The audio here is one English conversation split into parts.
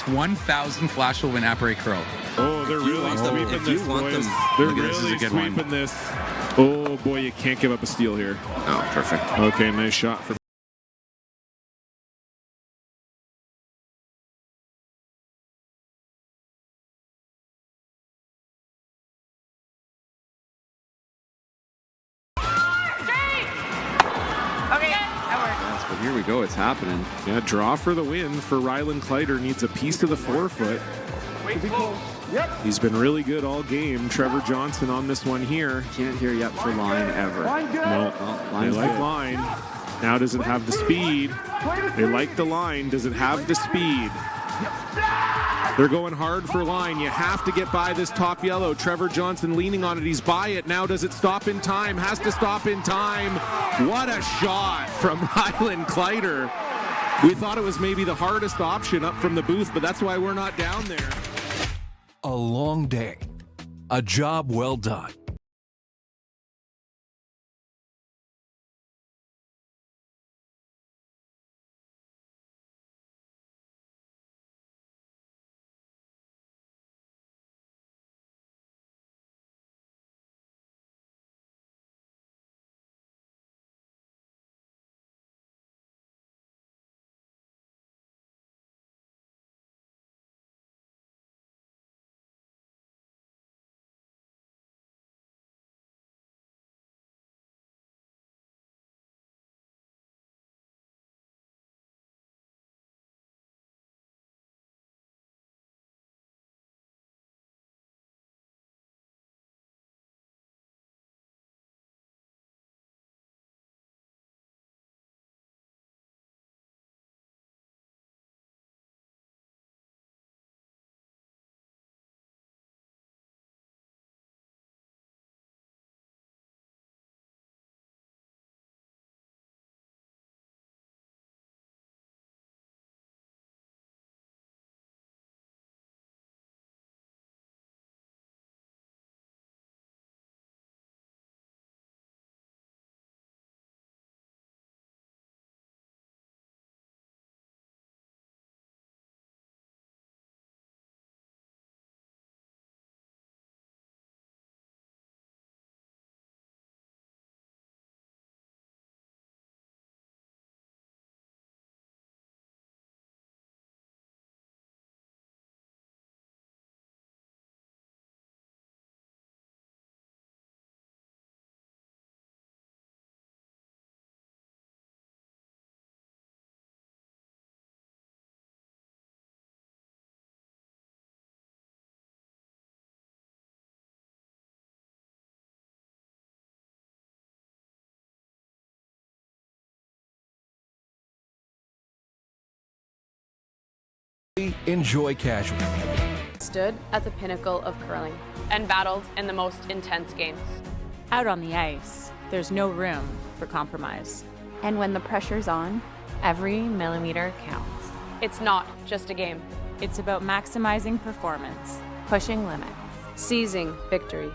bonus 1,000 Flash will win Apparay Curl. Oh, they're really sweeping this, boys. They're really sweeping this. Oh, boy, you can't give up a steal here. Oh, perfect. Okay, nice shot from. But here we go, it's happening. Yeah, draw for the win for Rylan Kleider. Needs a piece of the forefoot. He's been really good all game. Trevor Johnson on this one here. Can't hear yet for line ever. No, they like line. Now does it have the speed? They like the line. Does it have the speed? They're going hard for line. You have to get by this top yellow. Trevor Johnson leaning on it. He's by it. Now does it stop in time? Has to stop in time. What a shot from Rylan Kleider. We thought it was maybe the hardest option up from the booth, but that's why we're not down there. A long day. A job well done. Enjoy casual. Stood at the pinnacle of curling and battled in the most intense games. Out on the ice, there's no room for compromise. And when the pressure's on, every millimeter counts. It's not just a game. It's about maximizing performance, Pushing limits. Seizing victory.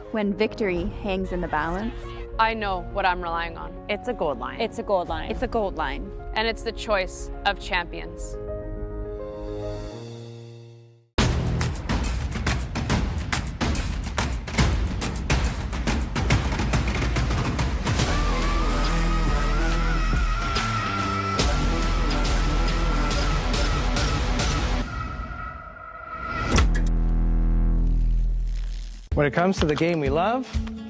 When victory hangs in the balance, I know what I'm relying on. it's a gold line. It's a gold line. it's a gold line. And it's the choice of champions. When it comes to the game we love,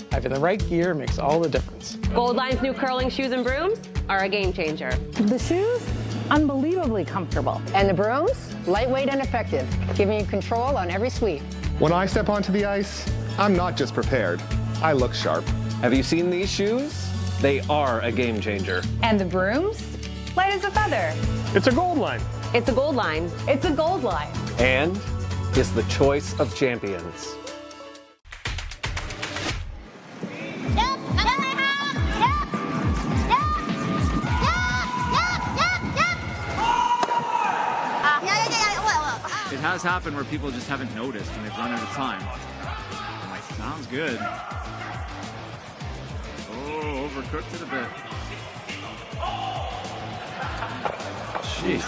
having the right gear makes all the difference. Gold Line's new curling shoes and brooms are a game changer. The shoes, unbelievably comfortable. And the brooms, lightweight and effective, giving you control on every sweep. When I step onto the ice, I'm not just prepared, I look sharp. Have you seen these shoes? They are a game changer. And the brooms, light as a feather. It's a gold line. It's a Gold Line. It's a gold line. And is the choice of champions. It has happened where people just haven't noticed when they've run out of time. I'm like, sounds good. Oh, overcooked it a bit. Jeez.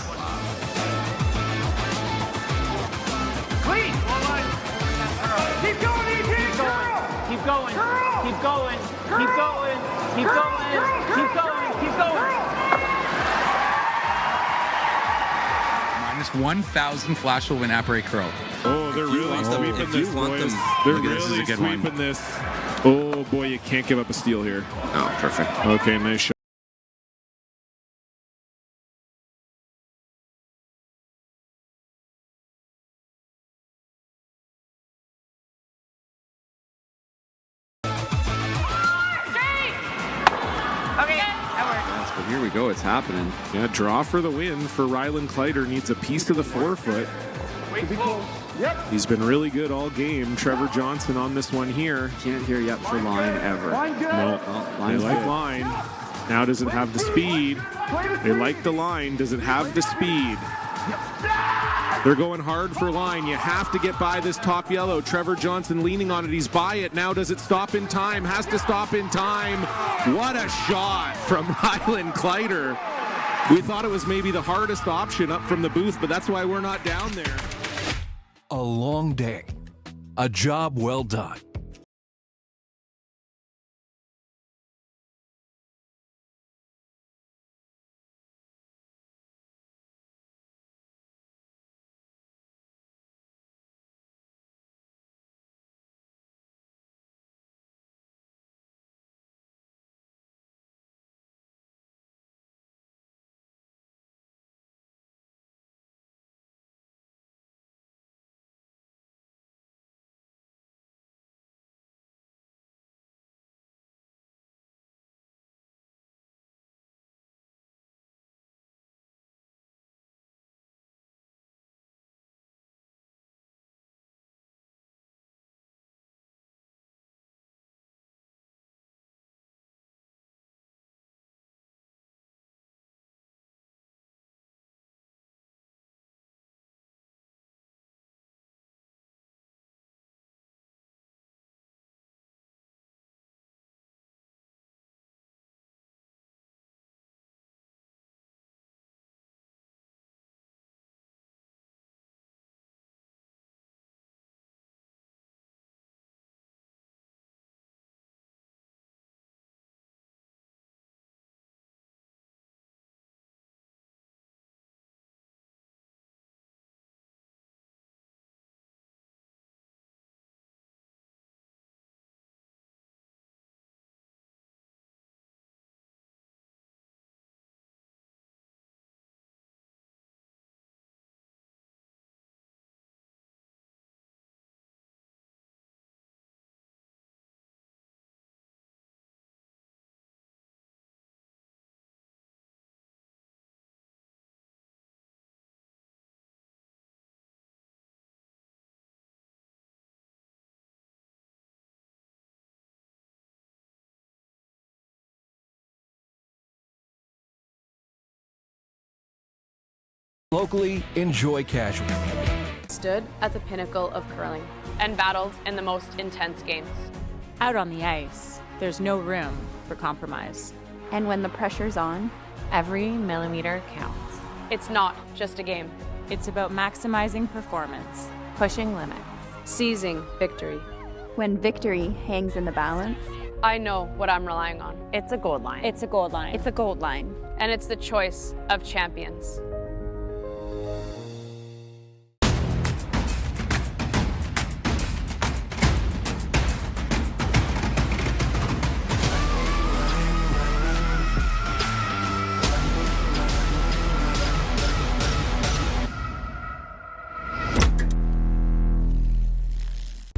Keep going. Keep going. Keep going. Keep going. Keep going. Keep going. Keep going. Minus 1,000 flash will win apres curl. Oh, they're really sweeping this, boys. They're really sweeping this. Oh, boy, you can't give up a steal here. Oh, perfect. Okay, nice shot. But here we go. It's happening. Yeah, draw for the win for Rylan Kleider. Needs a piece of the forefoot. He's been really good all game. Trevor Johnson on this one here. Can't hear yet for line ever. No, they like line. Now does it have the speed? They like the line. Does it have the speed? They're going hard for line. You have to get by this top yellow. Trevor Johnson leaning on it. He's by it. Now does it stop in time? Has to stop in time. What a shot from Rylan Kleider. We thought it was maybe the hardest option up from the booth, but that's why we're not down there. A long day. A job well done. Locally, enjoy casual. Stood at the pinnacle of curling and battled in the most intense games. Out on the ice, there's no room for compromise. And when the pressure's on, every millimeter counts. It's not just a game. It's about maximizing performance. Pushing limits. Seizing victory. When victory hangs in the balance, I know what I'm relying on. It's a gold line. It's a gold line. It's a gold line. And it's the choice of champions.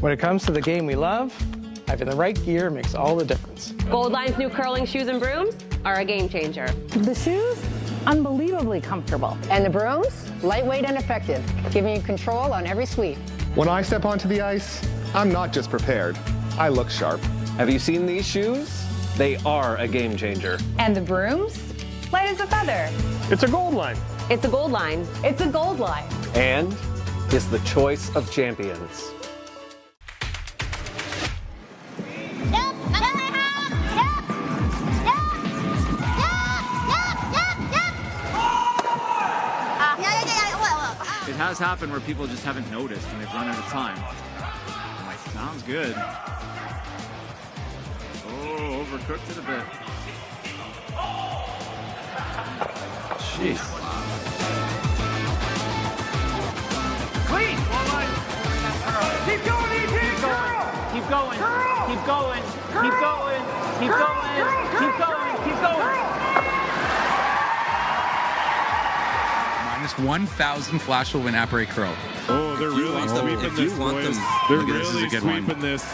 When it comes to the game we love, having the right gear makes all the difference. Gold Line's new curling shoes and brooms are a game changer. The shoes, unbelievably comfortable. And the brooms, lightweight and effective, giving you control on every sweep. When I step onto the ice, I'm not just prepared. I look sharp. Have you seen these shoes? They are a game changer. And the brooms, light as a feather. It's a gold line. It's a gold line. It's a gold line. And is the choice of champions. It has happened where people just haven't noticed when they've run out of time. I'm like, Sounds good. Oh, overcooked it a bit. Jeez. Clean. Keep going, EJ. Keep going. Keep going. Keep going. Keep going. Keep going. Keep going. Minus 1,000 flash will win apres curl. Oh, they're really sweeping this, boys. They're really sweeping this.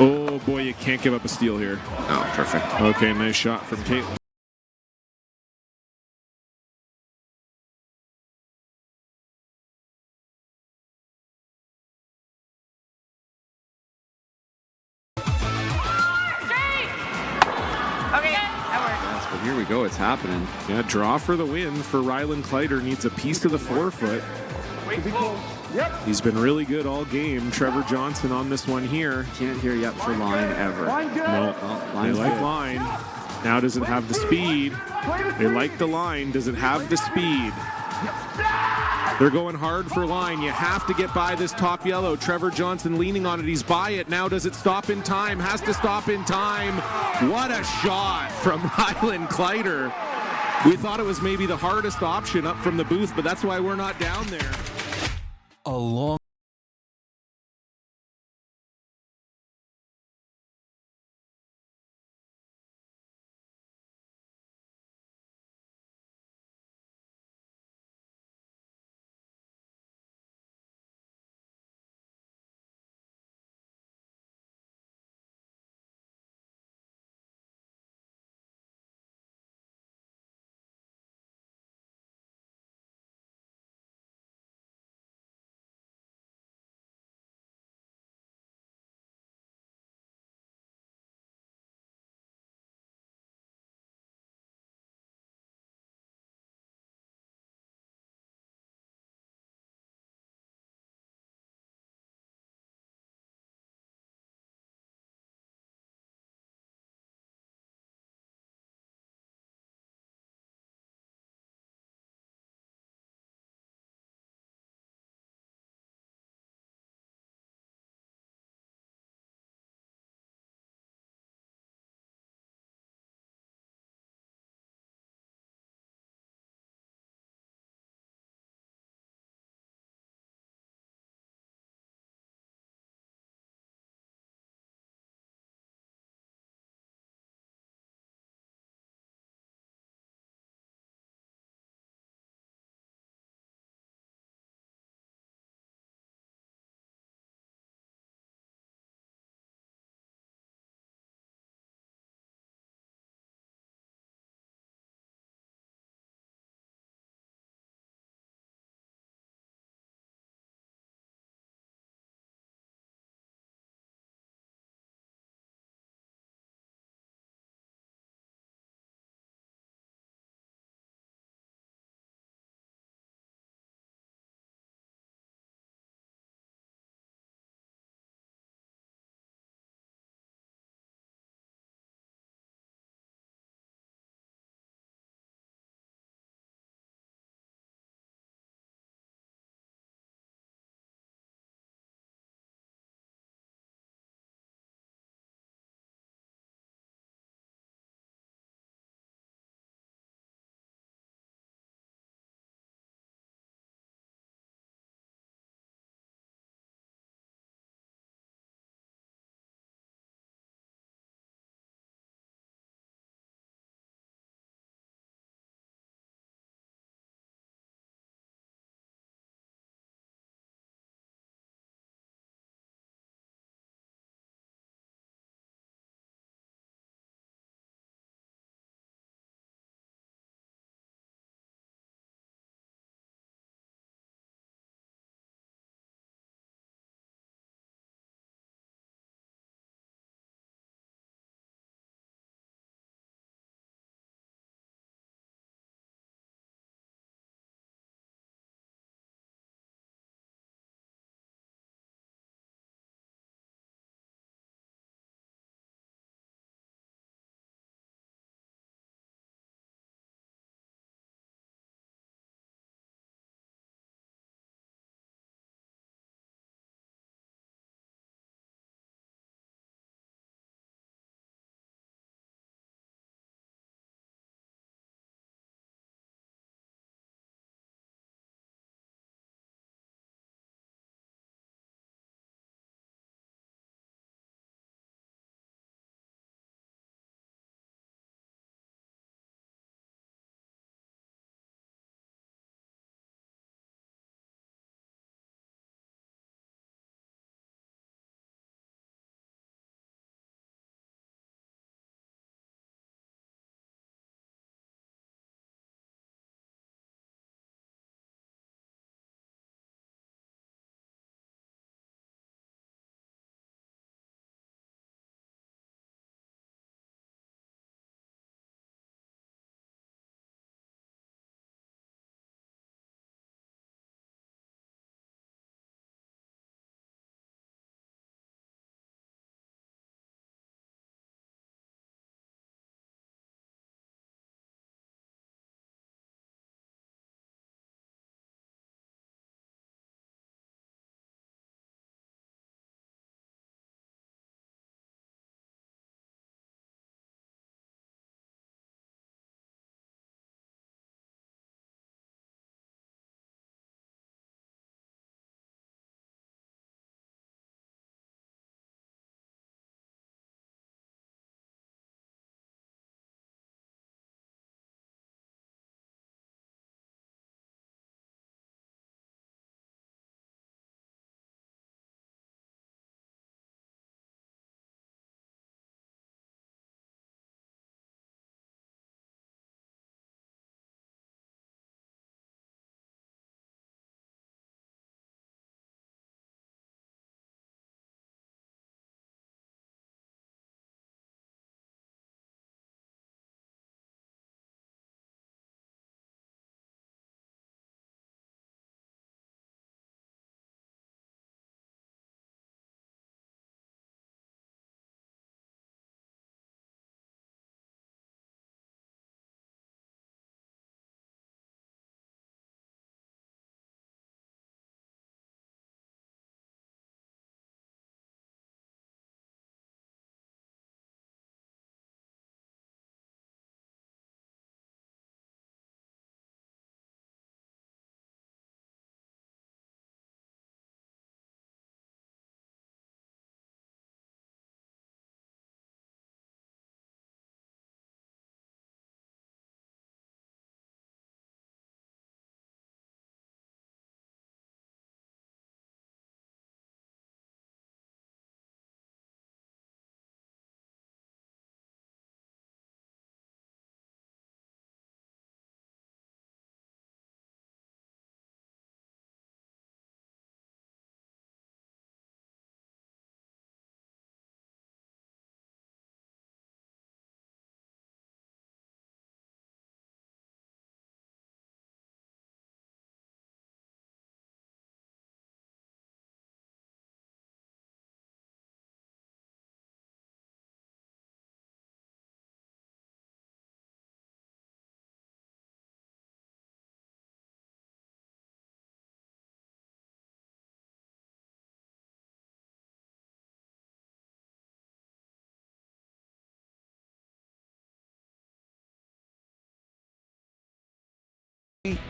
Oh, boy, you can't give up a steal here. Oh, perfect. Okay, nice shot from Caitlin. But here we go. It's happening. Yeah, draw for the win for Rylan Kleider. Needs a piece of the forefoot. He's been really good all game. Trevor Johnson on this one here. Can't hear yet for line ever. No, they like line. Now does it have the speed? They like the line. Does it have the speed? They're going hard for line. You have to get by this top yellow. Trevor Johnson leaning on it. He's by it. Now does it stop in time? Has to stop in time. What a shot from Rylan Kleider. We thought it was maybe the hardest option up from the booth, but that's why we're not down there. A long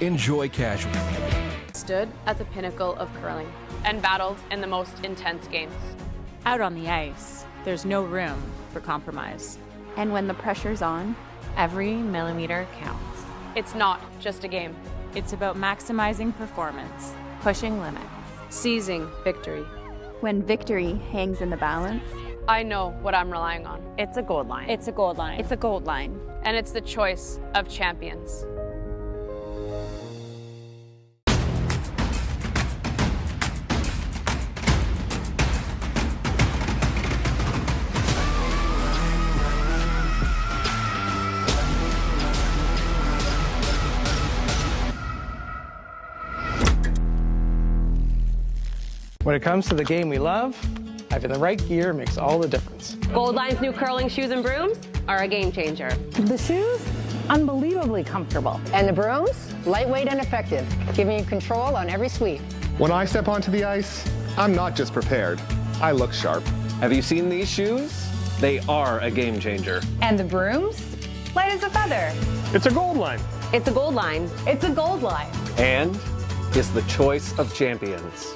Enjoy casual. Stood at the pinnacle of curling and battled in the most intense games. Out on the ice, there's no room for compromise. And when the pressure's on, every millimeter counts. It's not just a game. It's about maximizing performance. Pushing limits. Seizing victory. When victory hangs in the balance, I know what I'm relying on. It's a gold line. It's a gold line. It's a gold line. And it's the choice of champions. When it comes to the game we love, having the right gear makes all the difference. Gold Line's new curling shoes and brooms are a game changer. The shoes, unbelievably comfortable. And the brooms, lightweight and effective, giving you control on every sweep. When I step onto the ice, I'm not just prepared. I look sharp. Have you seen these shoes? They are a game changer. and the brooms, light as a feather. It's a gold line. It's a gold line. It's a gold line. And is the choice of champions.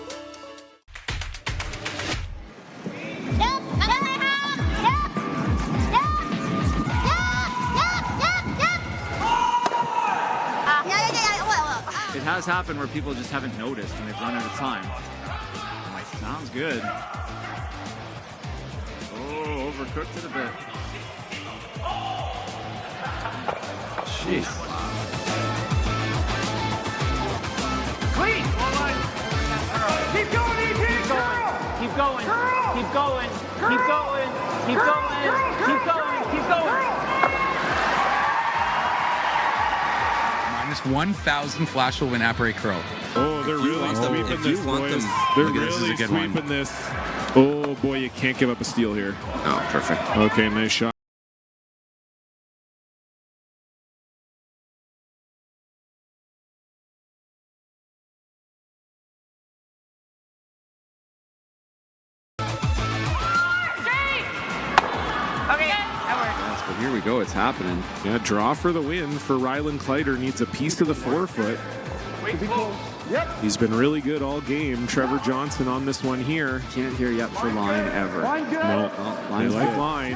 It has happened where people just haven't noticed and they've run out of time. I'm like, sounds good. Oh, overcooked it a bit. Jeez. Clean. Keep going, ET. Keep going. Keep going. Keep going. Keep going. Keep going. Keep going. Minus 1,000 flash will win apres curl. Oh, they're really sweeping this, boys. They're Look at this, this is really a good one. sweeping this. Oh, boy, you can't give up a steal here. Oh, perfect. Okay, nice shot. Yes, but here we go. It's happening. Yeah, draw for the win for Rylan Kleider. Needs a piece of the forefoot. He's been really good all game. Trevor Johnson on this one here. Can't hear yet for line ever. No, they Line's like good. line.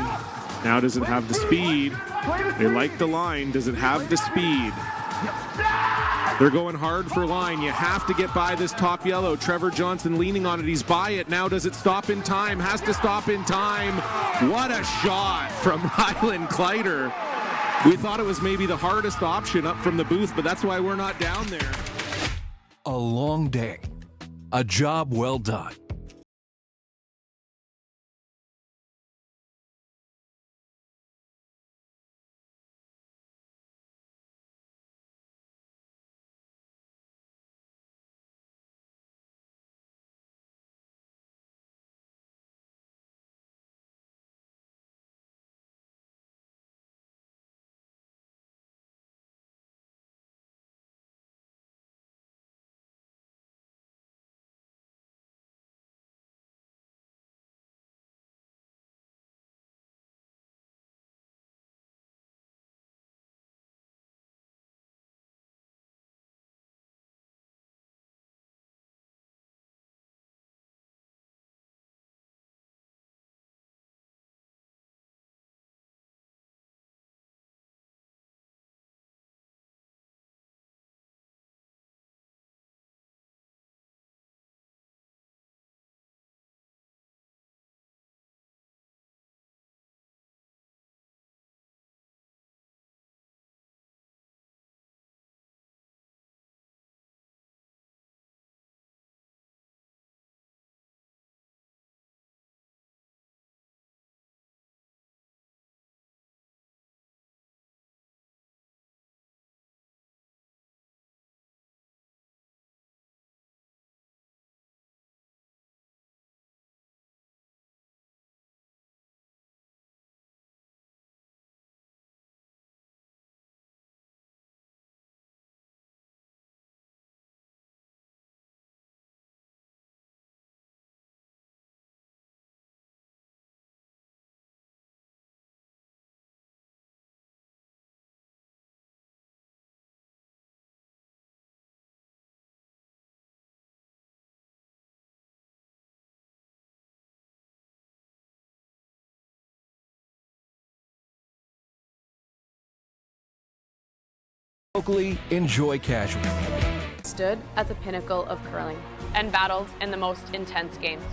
Now does it have the speed? They like the line. Does it have the speed? They're going hard for line. You have to get by this top yellow. Trevor Johnson leaning on it. He's by it. Now does it stop in time? Has to stop in time. What a shot from Rylan Kleider. We thought it was maybe the hardest option up from the booth, but that's why we're not down there. A long day. A job well done. Locally, enjoy casual. Stood at the pinnacle of curling and battled in the most intense games.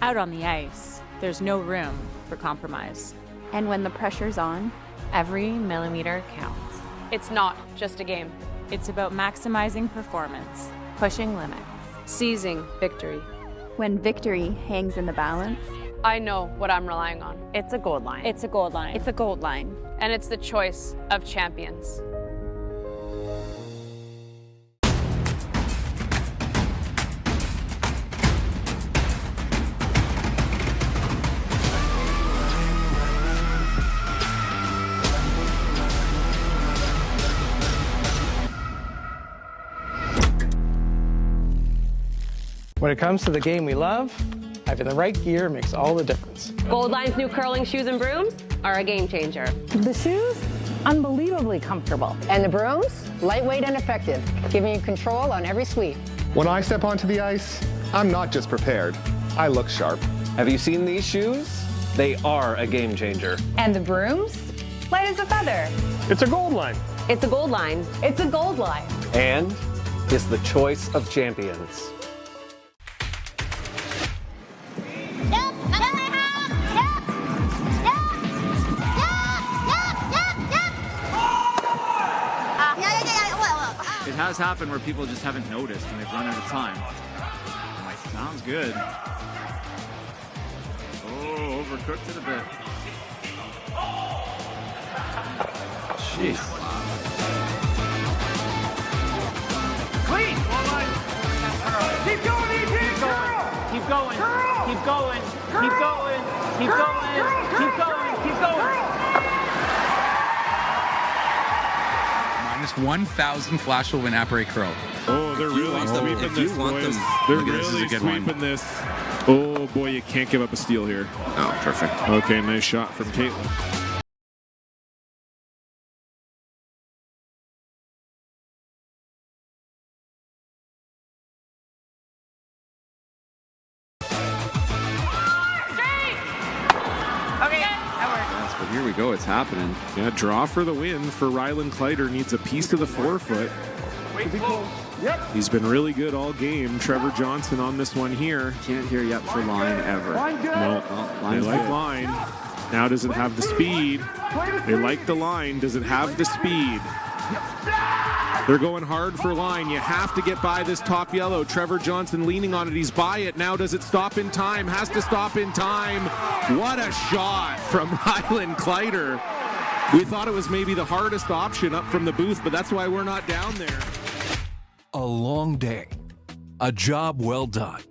Out on the ice, there's no room for compromise. And when the pressure's on, every millimeter counts. It's not just a game. It's about maximizing performance. Pushing limits. Seizing victory. When victory hangs in the balance, I know what I'm relying on. It's a gold line. It's a gold line. it's a gold line. And it's the choice of champions. When it comes to the game we love, having the right gear makes all the difference. Gold Line's new curling shoes and brooms are a game changer. The shoes, unbelievably comfortable. And the brooms, lightweight and effective, giving you control on every sweep. When I step onto the ice, I'm not just prepared, I look sharp. Have you seen these shoes? They are a game changer. And the brooms? Light as a feather. It's a gold line. It's a gold line. It's a gold line. And is the choice of champions. It has happened where people just haven't noticed and they've run out of time. I'm like, sounds good. Oh, overcooked it a bit. Jeez. Clean! Keep going, ET! Keep going. Keep going. Keep going. Keep going. Keep going. Keep going. Minus 1,000 flash will win apres curl. Oh, they're really sweeping this, boys. They're Look at this, really is a good one. sweeping this. Oh, boy, you can't give up a steal here. Oh, perfect. Okay, nice shot from Caitlin. Yes, but here we go. It's happening. Yeah, draw for the win for Rylan Kleider. Needs a piece of the forefoot. He's been really good all game. Trevor Johnson on this one here. Can't hear yet for line ever. No, they Line's like good. line. Now does it have the speed? They like the line. Does it have the speed? They're going hard for line. You have to get by this top yellow. Trevor Johnson leaning on it. He's by it. Now does it stop in time? Has to stop in time. What a shot from Rylan Kleider. We thought it was maybe the hardest option up from the booth, but that's why we're not down there. A long day. A job well done.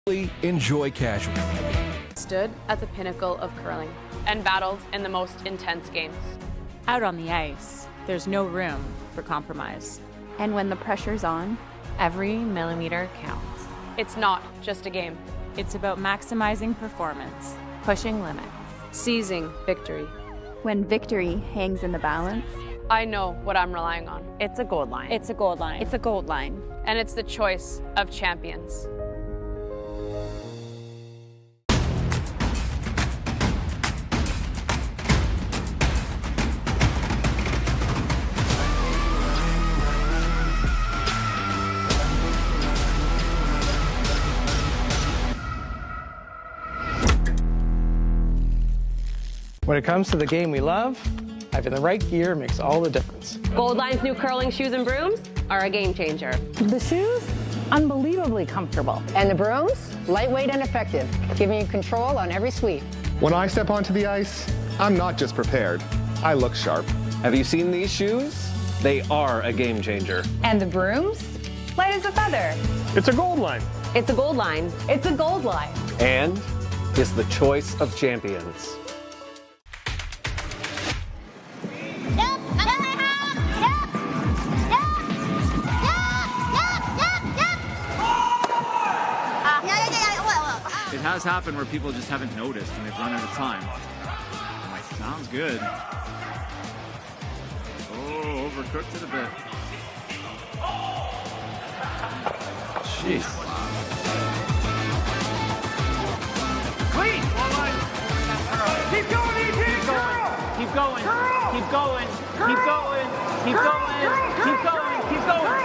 Enjoy casual. Stood at the pinnacle of curling and battled in the most intense games. Out on the ice, there's no room for compromise. And when the pressure's on, every millimeter counts. It's not just a game. It's about maximizing performance, Pushing limits. Seizing victory. When victory hangs in the balance, I know what I'm relying on. It's a gold line. It's a gold line. It's a gold line. And it's the choice of champions. When it comes to the game we love, having the right gear makes all the difference. Gold Line's new curling shoes and brooms are a game changer. The shoes, unbelievably comfortable. And the brooms, lightweight and effective, giving you control on every sweep. When I step onto the ice, I'm not just prepared, I look sharp. Have you seen these shoes? They are a game changer. and the brooms, light as a feather. It's a gold line. It's a gold line. It's a gold line. And is the choice of champions. It has happened where people just haven't noticed and they've run out of time. I'm like, sounds good. Oh, overcooked it a bit. Jeez. Clean! Keep going, ET! Keep going. Keep going. Keep going. Keep going. Keep going. Keep going.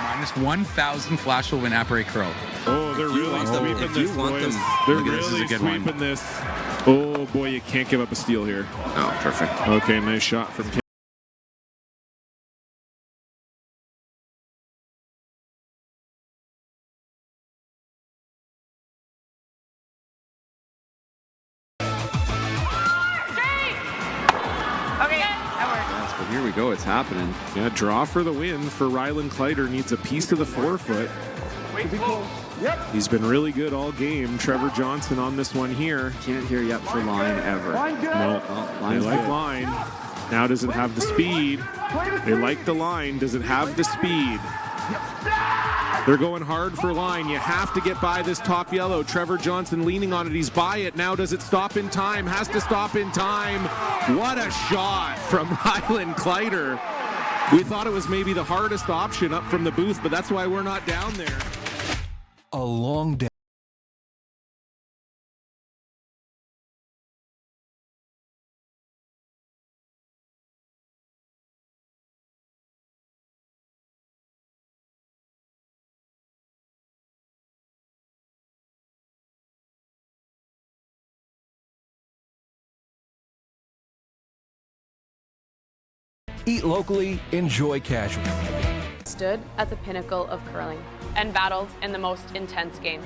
Minus 1,000 flash will win apres curl. Oh, they're really sweeping this, boys. They're Look at this, really is a good one. sweeping this. Oh, boy, you can't give up a steal here. Oh, perfect. Okay, nice shot from Kim. Yes, but here we go. It's happening. Yeah, draw for the win for Rylan Kleider. Needs a piece of the forefoot. He's been really good all game. Trevor Johnson on this one here. Can't hear yet for line ever. No, they Line's like good. line. Now does it have the speed? They like the line. Does it have the speed? They're going hard for line. You have to get by this top yellow. Trevor Johnson leaning on it. He's by it. Now does it stop in time? Has to stop in time. What a shot from Rylan Kleider. We thought it was maybe the hardest option up from the booth, but that's why we're not down there. A long day. Eat locally, enjoy casual. Stood at the pinnacle of curling and battled in the most intense games.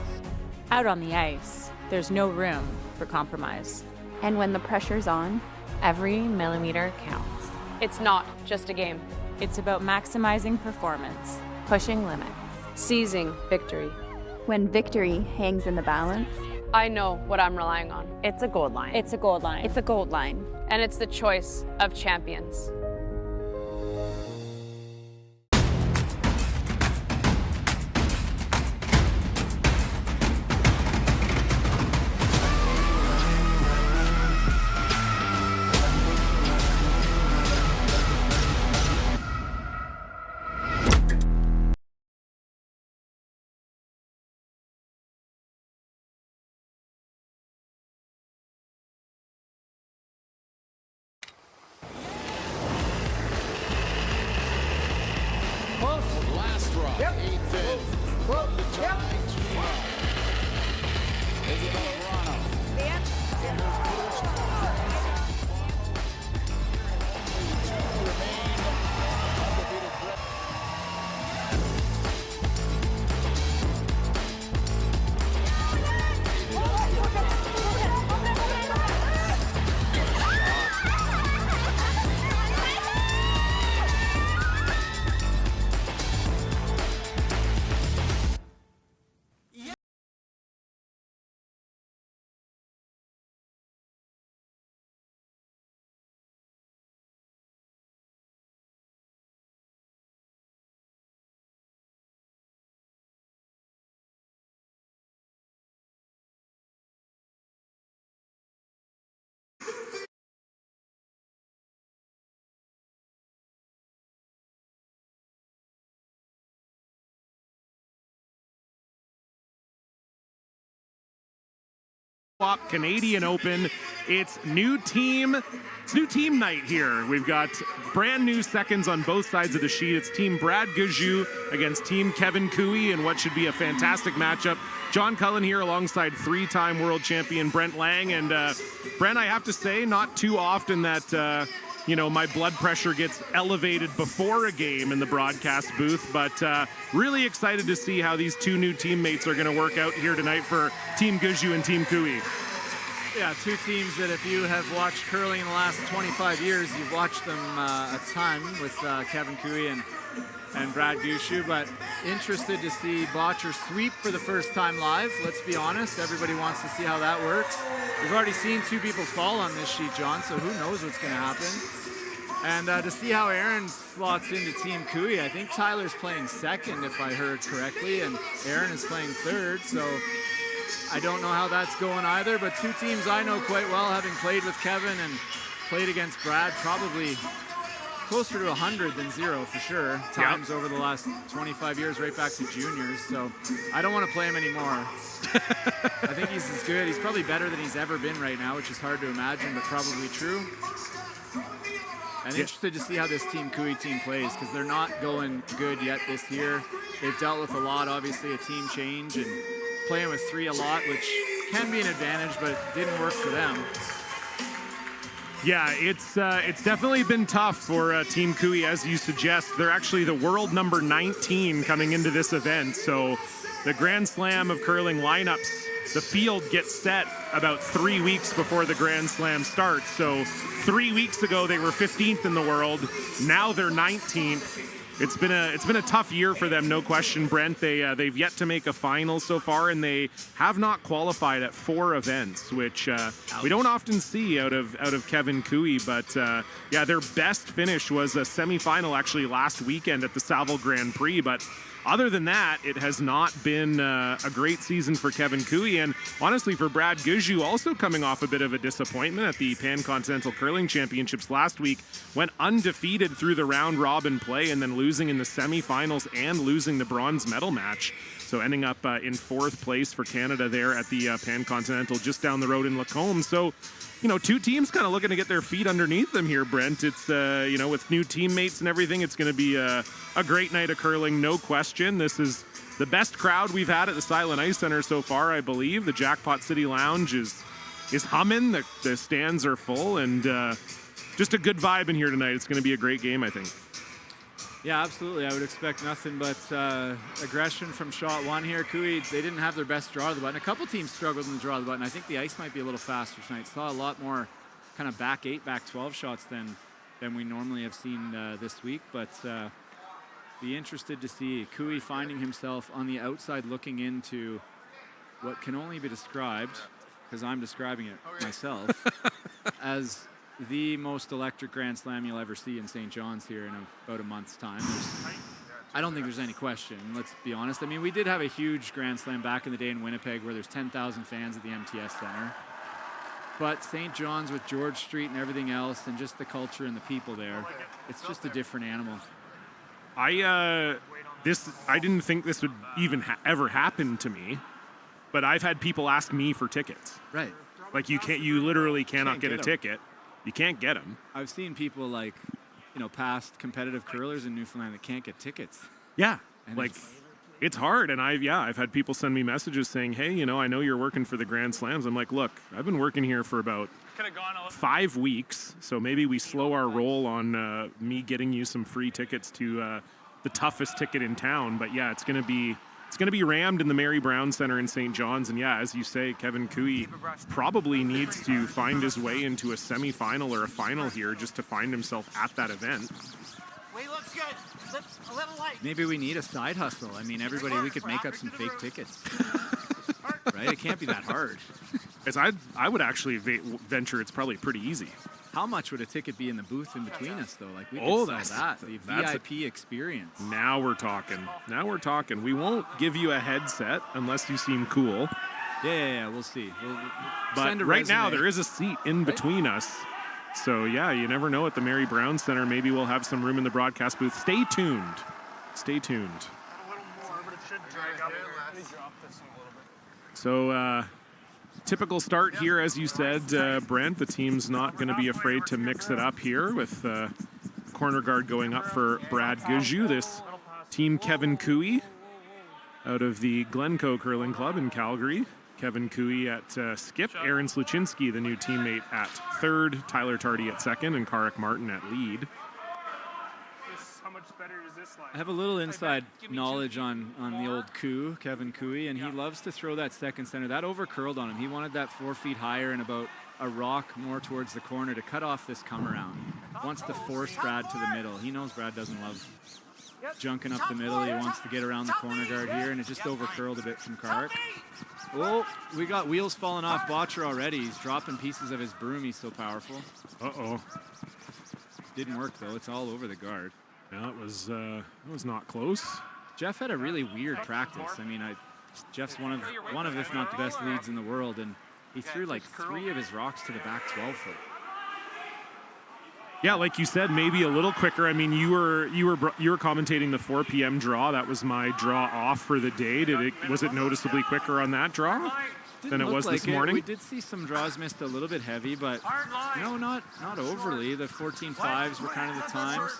Out on the ice, there's no room for compromise. And when the pressure's on, every millimeter counts. It's not just a game. It's about maximizing performance. Pushing limits. Seizing victory. When victory hangs in the balance, I know what I'm relying on. It's a gold line. It's a gold line. It's a gold line. And it's the choice of champions. Last drop. Yep. 8-5. From the Giants. Isabella Verano. Canadian Open. It's new team night here. We've got brand new seconds on both sides of the sheet. It's team Brad Gushue against team Kevin Cooey in what should be a fantastic matchup. John Cullen here alongside three-time world champion Brent Lang. And Brent, I have to say, not too often that my blood pressure gets elevated before a game in the broadcast booth, but really excited to see how these two new teammates are going to work out here tonight for Team Gushue and Team Cooey. Yeah, two teams that if you have watched curling in the last 25 years, you've watched them a ton with Kevin Cooey and Brad Gushue, but interested to see Botcher sweep for the first time live. Let's be honest, everybody wants to see how that works. We've already seen two people fall on this sheet, John, so who knows what's going to happen. And to see how Aaron slots into Team Cooey, I think Tyler's playing second, if I heard correctly, and Aaron is playing third, so I don't know how that's going either, but two teams I know quite well, having played with Kevin and played against Brad, probably closer to 100 than 0 for sure, times over the last 25 years, right back to juniors, so I don't want to play him anymore. I think he's as good. He's probably better than he's ever been right now, which is hard to imagine, but probably true. I'm interested to see how this Team Cooey team plays, because they're not going good yet this year. They've dealt with a lot, obviously, a team change, and playing with three a lot, which can be an advantage, but it didn't work for them. Yeah, it's definitely been tough for Team Cooey, as you suggest. They're actually the world number 19 coming into this event, so the Grand Slam of curling lineups, the field gets set about 3 weeks before the Grand Slam starts. So 3 weeks ago they were 15th in the world. Now they're 19th. It's been a tough year for them, no question, Brent. They've yet to make a final so far, and they have not qualified at 4 events, which we don't often see out of Kevin Cooey. But their best finish was a semifinal actually last weekend at the Salvo Grand Prix. But other than that, it has not been a great season for Kevin Cooey, and honestly for Brad Gushue, also coming off a bit of a disappointment at the Pan-Continental Curling Championships last week. Went undefeated through the round-robin play and then losing in the semifinals and losing the bronze medal match. So ending up in 4th place for Canada there at the Pan-Continental just down the road in Lacombe. So, two teams kind of looking to get their feet underneath them here, Brent. It's, with new teammates and everything, it's going to be a great night of curling, no question. This is the best crowd we've had at the Silent Ice Center so far, I believe. The Jackpot City Lounge is humming. The stands are full, and just a good vibe in here tonight. It's going to be a great game, I think. Yeah, absolutely. I would expect nothing but aggression from shot one here. Cooey, they didn't have their best draw of the button. A couple teams struggled in the draw of the button. I think the ice might be a little faster tonight. Saw a lot more kind of back 8, back 12 shots than we normally have seen this week. But be interested to see Cooey finding himself on the outside looking into what can only be described, because I'm describing it myself, as the most electric Grand Slam you'll ever see in St. John's here in about a month's time. I don't think there's any question, let's be honest. I mean, we did have a huge Grand Slam back in the day in Winnipeg where there's 10,000 fans at the MTS Center. But St. John's with George Street and everything else and just the culture and the people there, it's just a different animal. I didn't think this would even ever happen to me, but I've had people ask me for tickets. Right. Like you literally cannot get a ticket. You can't get them. I've seen people like, past competitive curlers in Newfoundland that can't get tickets. Yeah, and it's hard. And I've had people send me messages saying, hey, I know you're working for the Grand Slams. I'm like, look, I've been working here for about 5 weeks, so maybe we slow our roll on me getting you some free tickets to the toughest ticket in town. But yeah, it's going to be rammed in the Mary Brown Center in St. John's. And yeah, as you say, Kevin Cooey probably needs to find his way into a semifinal or a final here just to find himself at that event. Weight looks good. Lips a little light. Maybe we need a side hustle. I mean, everybody, we could make up some fake tickets. Right? It can't be that hard. As I would actually venture it's probably pretty easy. How much would a ticket be in the booth in between us, though? Like, we could sell that. The VIP experience. Now we're talking. We won't give you a headset unless you seem cool. Yeah, we'll see. But right now, there is a seat in between us. So, yeah, you never know at the Mary Brown Center. Maybe we'll have some room in the broadcast booth. Stay tuned. So, typical start here, as you said, Brent. The team's not going to be afraid to mix it up here with corner guard going up for Brad Gushue. This team, Kevin Cooey, out of the Glencoe Curling Club in Calgary. Kevin Cooey at skip, Aaron Sluchinski, the new teammate, at third, Tyler Tardy at second, and Karek Martin at lead. I have a little inside knowledge on the old Kevin Cooey, and he loves to throw that second center. That over curled on him. He wanted that 4 feet higher and about a rock more towards the corner to cut off this come around. Wants to force Brad to the middle. He knows Brad doesn't love junking up the middle. He wants to get around the corner guard here, and it just over curled a bit from Karek. Oh, we got wheels falling off Botcher already. He's dropping pieces of his broom. He's so powerful. Uh-oh. Didn't work, though. It's all over the guard. Yeah, it was not close. Jeff had a really weird practice. I mean, Jeff's one of if not the best leads in the world, and he threw like 3 of his rocks to the back 12 foot. Yeah, like you said, maybe a little quicker. I mean, you were commentating the 4 p.m. draw. That was my draw off for the day. Was it noticeably quicker on that draw than it was this morning? We did see some draws missed a little bit heavy, but no, not overly. The 14.5s were kind of the times.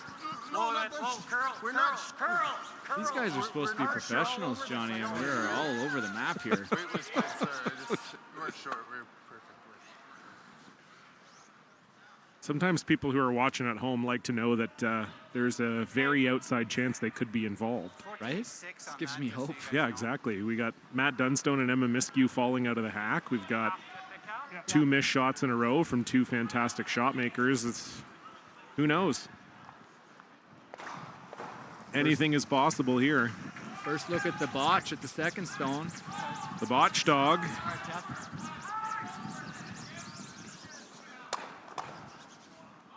These guys are supposed to be professionals, Johnny, and we're all over the map here. Sometimes people who are watching at home like to know that there's a very outside chance they could be involved. Right? This gives me hope. Yeah, exactly. We got Matt Dunstone and Emma Miskew falling out of the hack. We've got 2 missed shots in a row from 2 fantastic shot makers. Who knows? Anything is possible here. First look at the botch at the second stone. The botch dog.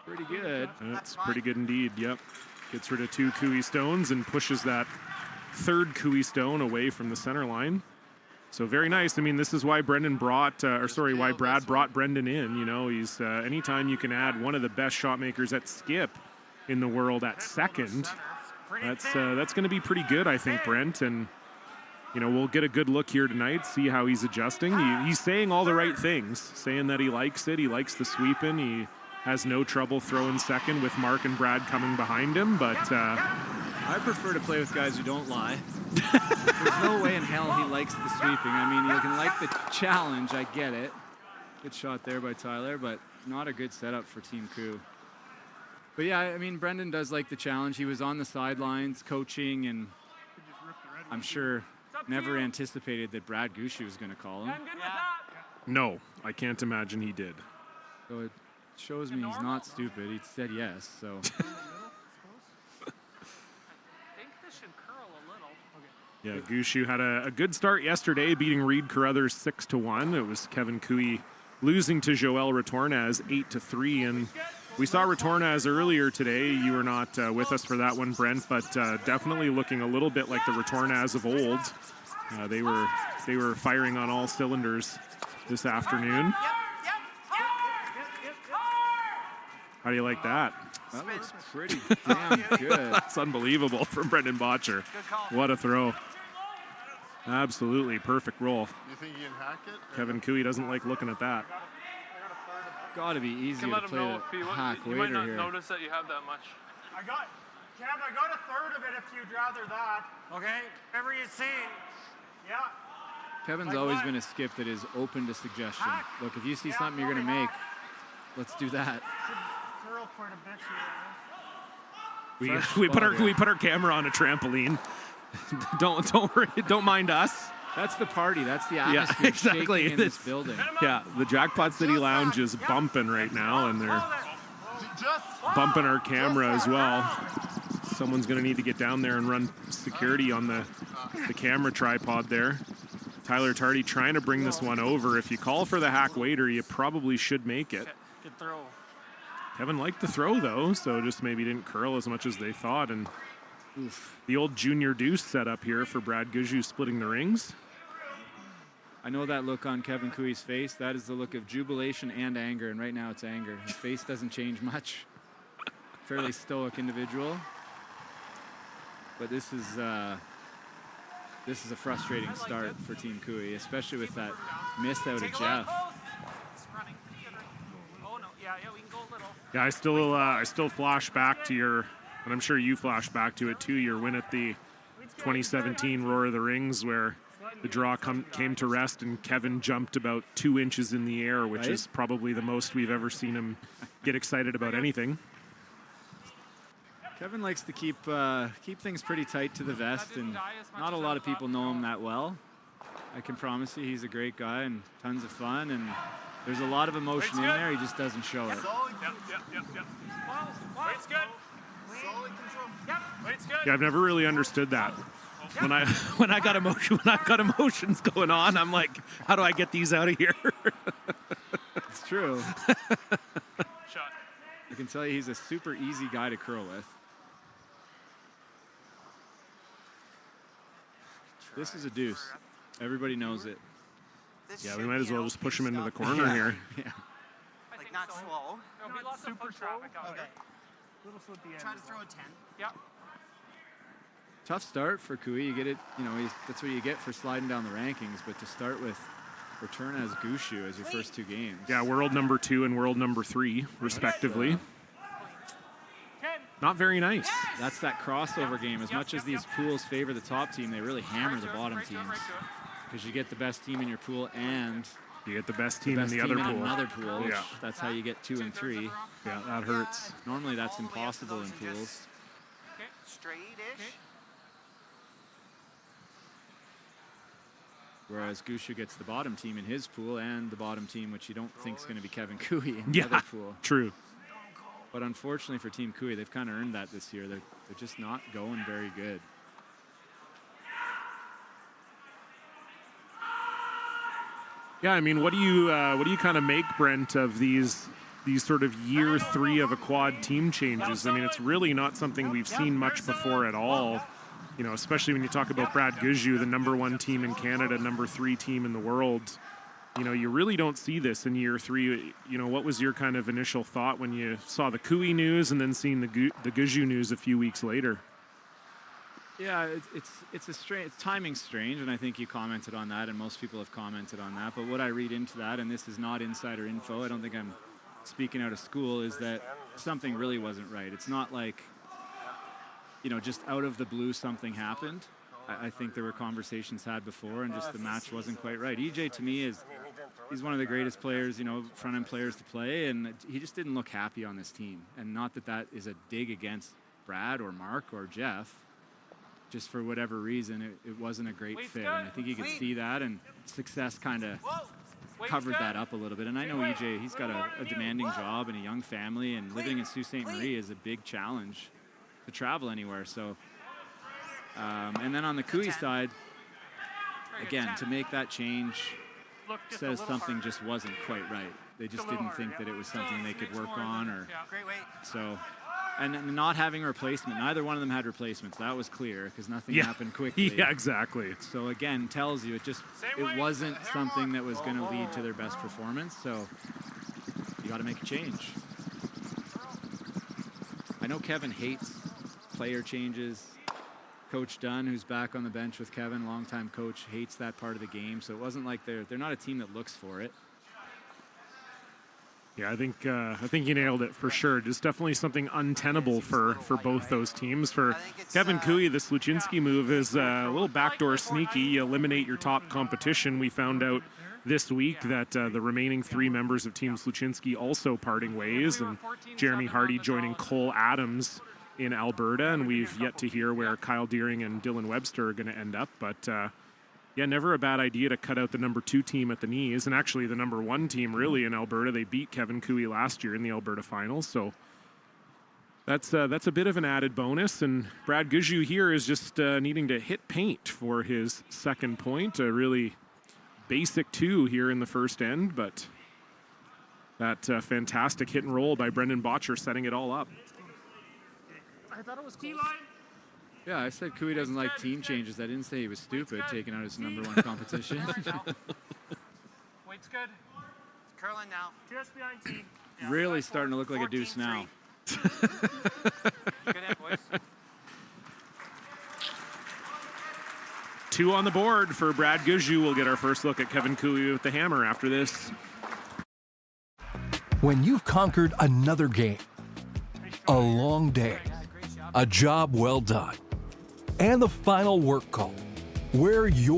Pretty good. That's pretty good indeed, yep. Gets rid of 2 Cooey stones and pushes that 3rd Cooey stone away from the center line. So very nice. I mean, this is why Brad brought Brendan in. You know, he's anytime you can add one of the best shot makers at skip in the world at second, that's going to be pretty good, I think, Brent. And you know, we'll get a good look here tonight, see how he's adjusting. He's saying all the right things, saying that he likes it. He likes the sweeping. He has no trouble throwing second with Mark and Brad coming behind him. But I prefer to play with guys who don't lie. There's no way in hell he likes the sweeping. I mean, you can like the challenge. I get it. Good shot there by Tyler, but not a good setup for Team Coup. But yeah, I mean, Brendan does like the challenge. He was on the sidelines coaching, and I'm sure never anticipated that Brad Gushue was going to call him. No, I can't imagine he did. So it shows me he's not stupid. He said yes, so. Yeah, Gushue had a good start yesterday, beating Reed Carruthers 6-1. It was Kevin Cooey losing to Joel Retornaz 8-3, and we saw Retornaz earlier today. You were not with us for that one, Brent, but definitely looking a little bit like the Retornaz of old. They were firing on all cylinders this afternoon. How do you like that? That looks pretty damn good. That's unbelievable from Brendan Botcher. What a throw. Absolutely perfect roll. You think you can hack it? Kevin Cooey doesn't like looking at that. Got to be easier to play the hack waiter here. You might not notice that you have that much. I got a third of it if you'd rather that. Okay, whatever you see. Yeah. Kevin's always been a skip that is open to suggestion. Look, if you see something you're going to make, let's do that. Curl quite a bit here. We put our camera on a trampoline. don't worry, don't mind us. That's the party. That's the atmosphere. Yeah, exactly. Shaking in this building. Yeah, the Jackpot City Lounge is bumping right now, and they're bumping our camera as well. Someone's going to need to get down there and run security on the camera tripod there. Tyler Tardy trying to bring this one over. If you call for the hack waiter, you probably should make it. Good throw. Kevin liked the throw, though, so just maybe didn't curl as much as they thought. And the old junior deuce setup here for Brad Gushue splitting the rings. I know that look on Kevin Cooey's face. That is the look of jubilation and anger, and right now it's anger. His face doesn't change much. Fairly stoic individual. But this is this is a frustrating start for Team Kui, especially with that miss out of Jeff. Yeah, I still flash back to your, and I'm sure you flash back to it too, your win at the 2017 Roar of the Rings, where the draw came to rest and Kevin jumped about 2 inches in the air, which is probably the most we've ever seen him get excited about anything. Kevin likes to keep things pretty tight to the vest, and not a lot of people know him that well. I can promise you he's a great guy and tons of fun, and there's a lot of emotion in there. He just doesn't show it. Weight's good. Solid control. Yep. Weight's good. Yeah, I've never really understood that. When I got emotions going on, I'm like, how do I get these out of here? It's true. I can tell you he's a super easy guy to curl with. This is a deuce. Everybody knows it. Yeah, we might as well just push him into the corner here. Yeah. Like not slow. There'll be lots of foot traffic out there. Little slow at the end. Try to throw a 10. Yep. Tough start for Kui. You get it, that's what you get for sliding down the rankings, but to start with return as Gushue as your first 2 games. Yeah, world number 2 and world number 3, respectively. Not very nice. That's that crossover game. As much as these pools favor the top team, they really hammer the bottom teams. Because you get the best team in your pool and you get the best team in the other pool. Another pool, which that's how you get 2 and 3. Yeah, that hurts. Normally that's impossible in pools. Straight-ish. Whereas Gushue gets the bottom team in his pool and the bottom team, which you don't think is going to be Kevin Kui in the other pool. True. But unfortunately for Team Kui, they've kind of earned that this year. They're just not going very good. Yeah, I mean, what do you kind of make, Brent, of these sort of year 3 of a quad team changes? I mean, it's really not something we've seen much before at all. Especially when you talk about Brad Gushue, the number 1 team in Canada, number 3 team in the world. You really don't see this in year 3. What was your kind of initial thought when you saw the Kui news and then seeing the Gushue news a few weeks later? Yeah, it's timing's strange, and I think you commented on that, and most people have commented on that. But what I read into that, and this is not insider info, I don't think I'm speaking out of school, is that something really wasn't right. It's not like, just out of the blue something happened. I think there were conversations had before, and just the match wasn't quite right. EJ, to me, he's one of the greatest players, front-end players to play, and he just didn't look happy on this team. And not that is a dig against Brad or Mark or Jeff. Just for whatever reason, it wasn't a great fit. And I think you could see that, and success kind of covered that up a little bit. And I know EJ, he's got a demanding job and a young family, and living in Sault Ste. Marie is a big challenge to travel anywhere. So, and then on the Kui side, again, to make that change says something just wasn't quite right. They just didn't think that it was something they could work on, or so. And not having a replacement, neither one of them had replacements. That was clear because nothing happened quickly. Yeah, exactly. So again, tells you it wasn't something that was going to lead to their best performance. So you got to make a change. I know Kevin hates player changes. Coach Dunn, who's back on the bench with Kevin, longtime coach, hates that part of the game. So it wasn't like they're not a team that looks for it. Yeah, I think you nailed it for sure. Just definitely something untenable for both those teams. For Kevin Kui, the Sluchinski move is a little backdoor sneaky. You eliminate your top competition. We found out this week that the remaining 3 members of Team Sluchinski also parting ways, and Jeremy Hardy joining Cole Adams in Alberta, and we've yet to hear where Kyle Deering and Dylan Webster are going to end up. But yeah, never a bad idea to cut out the number 2 team at the knees, and actually the number 1 team really in Alberta. They beat Kevin Kui last year in the Alberta finals, so that's a bit of an added bonus. And Brad Gushue here is just needing to hit paint for his second point. A really basic 2 here in the first end, but that fantastic hit and roll by Brendan Botcher setting it all up. I thought it was close. Yeah, I said Kui doesn't like team changes. I didn't say he was stupid taking out his number 1 competition. Weight's good. It's curling now. Just behind team. Really starting to look like a deuce now. Good hit, boys. 2 on the board for Brad Gushue. We'll get our first look at Kevin Cooey with the hammer after this. When you've conquered another game, a long day, a job well done, and the final work call, where you're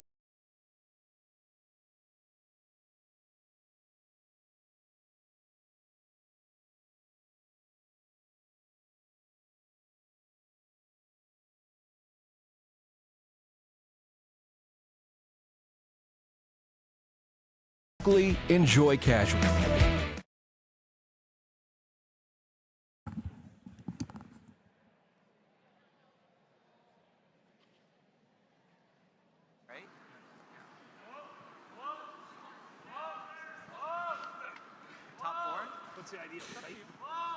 enjoy casual.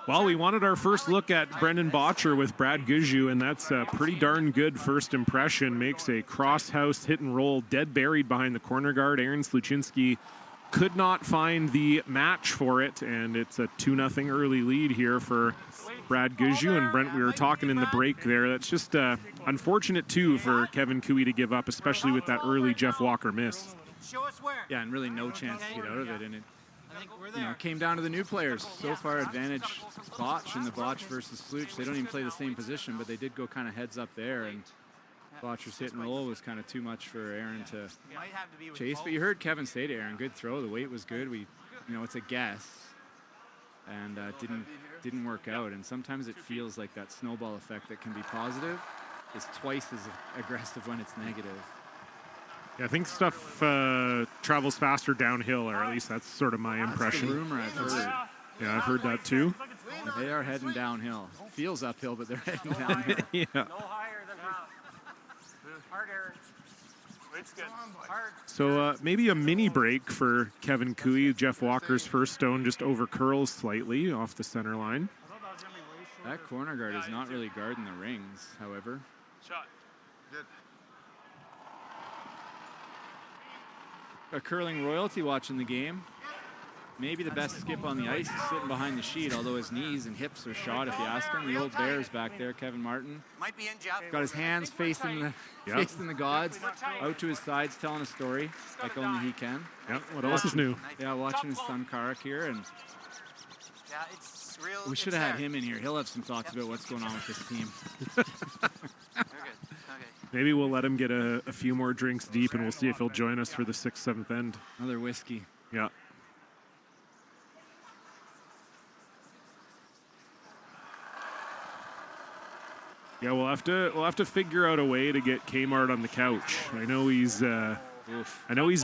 Well, we wanted our first look at Brendan Botcher with Brad Gushue, and that's a pretty darn good first impression. Makes a cross-house hit and roll, dead buried behind the corner guard. Aaron Sluchinski could not find the match for it, and it's a 2-0 early lead here for Brad Gushue. And Brent, we were talking in the break there. That's just unfortunate, too, for Kevin Cooey to give up, especially with that early Jeff Walker miss. Yeah, and really no chance to get out of it. And it came down to the new players. So far, advantage Botch in the Botch versus Sluch. They don't even play the same position, but they did go kind of heads up there. And Botcher's hit and roll was kind of too much for Aaron to chase. But you heard Kevin say to Aaron, good throw. The weight was good. It's a guess. And didn't work out. And sometimes it feels like that snowball effect that can be positive is twice as aggressive when it's negative. Yeah, I think stuff travels faster downhill, or at least that's sort of my impression. That's the rumor I've heard. Yeah, I've heard that too. They are heading downhill. Feels uphill, but they're heading downhill. Yeah. No higher than that. Harder. It's good. Hard. So maybe a mini break for Kevin Cooey. Jeff Walker's first stone just over curls slightly off the center line. That corner guard is not really guarding the rings, however. Shot. Good. A curling royalty watching the game. Maybe the best skip on the ice is sitting behind the sheet, although his knees and hips are shot if you ask him. The old Bears back there, Kevin Martin. Might be in, Jeff. Got his hands facing the gods, out to his sides, telling a story like only he can. Yep, what else is new? Yeah, watching his son Karak here, and we should have had him in here. He'll have some thoughts about what's going on with this team. Maybe we'll let him get a few more drinks deep, and we'll see if he'll join us for the 6th, 7th end. Another whiskey. Yeah. Yeah, we'll have to figure out a way to get Kmart on the couch. I know he's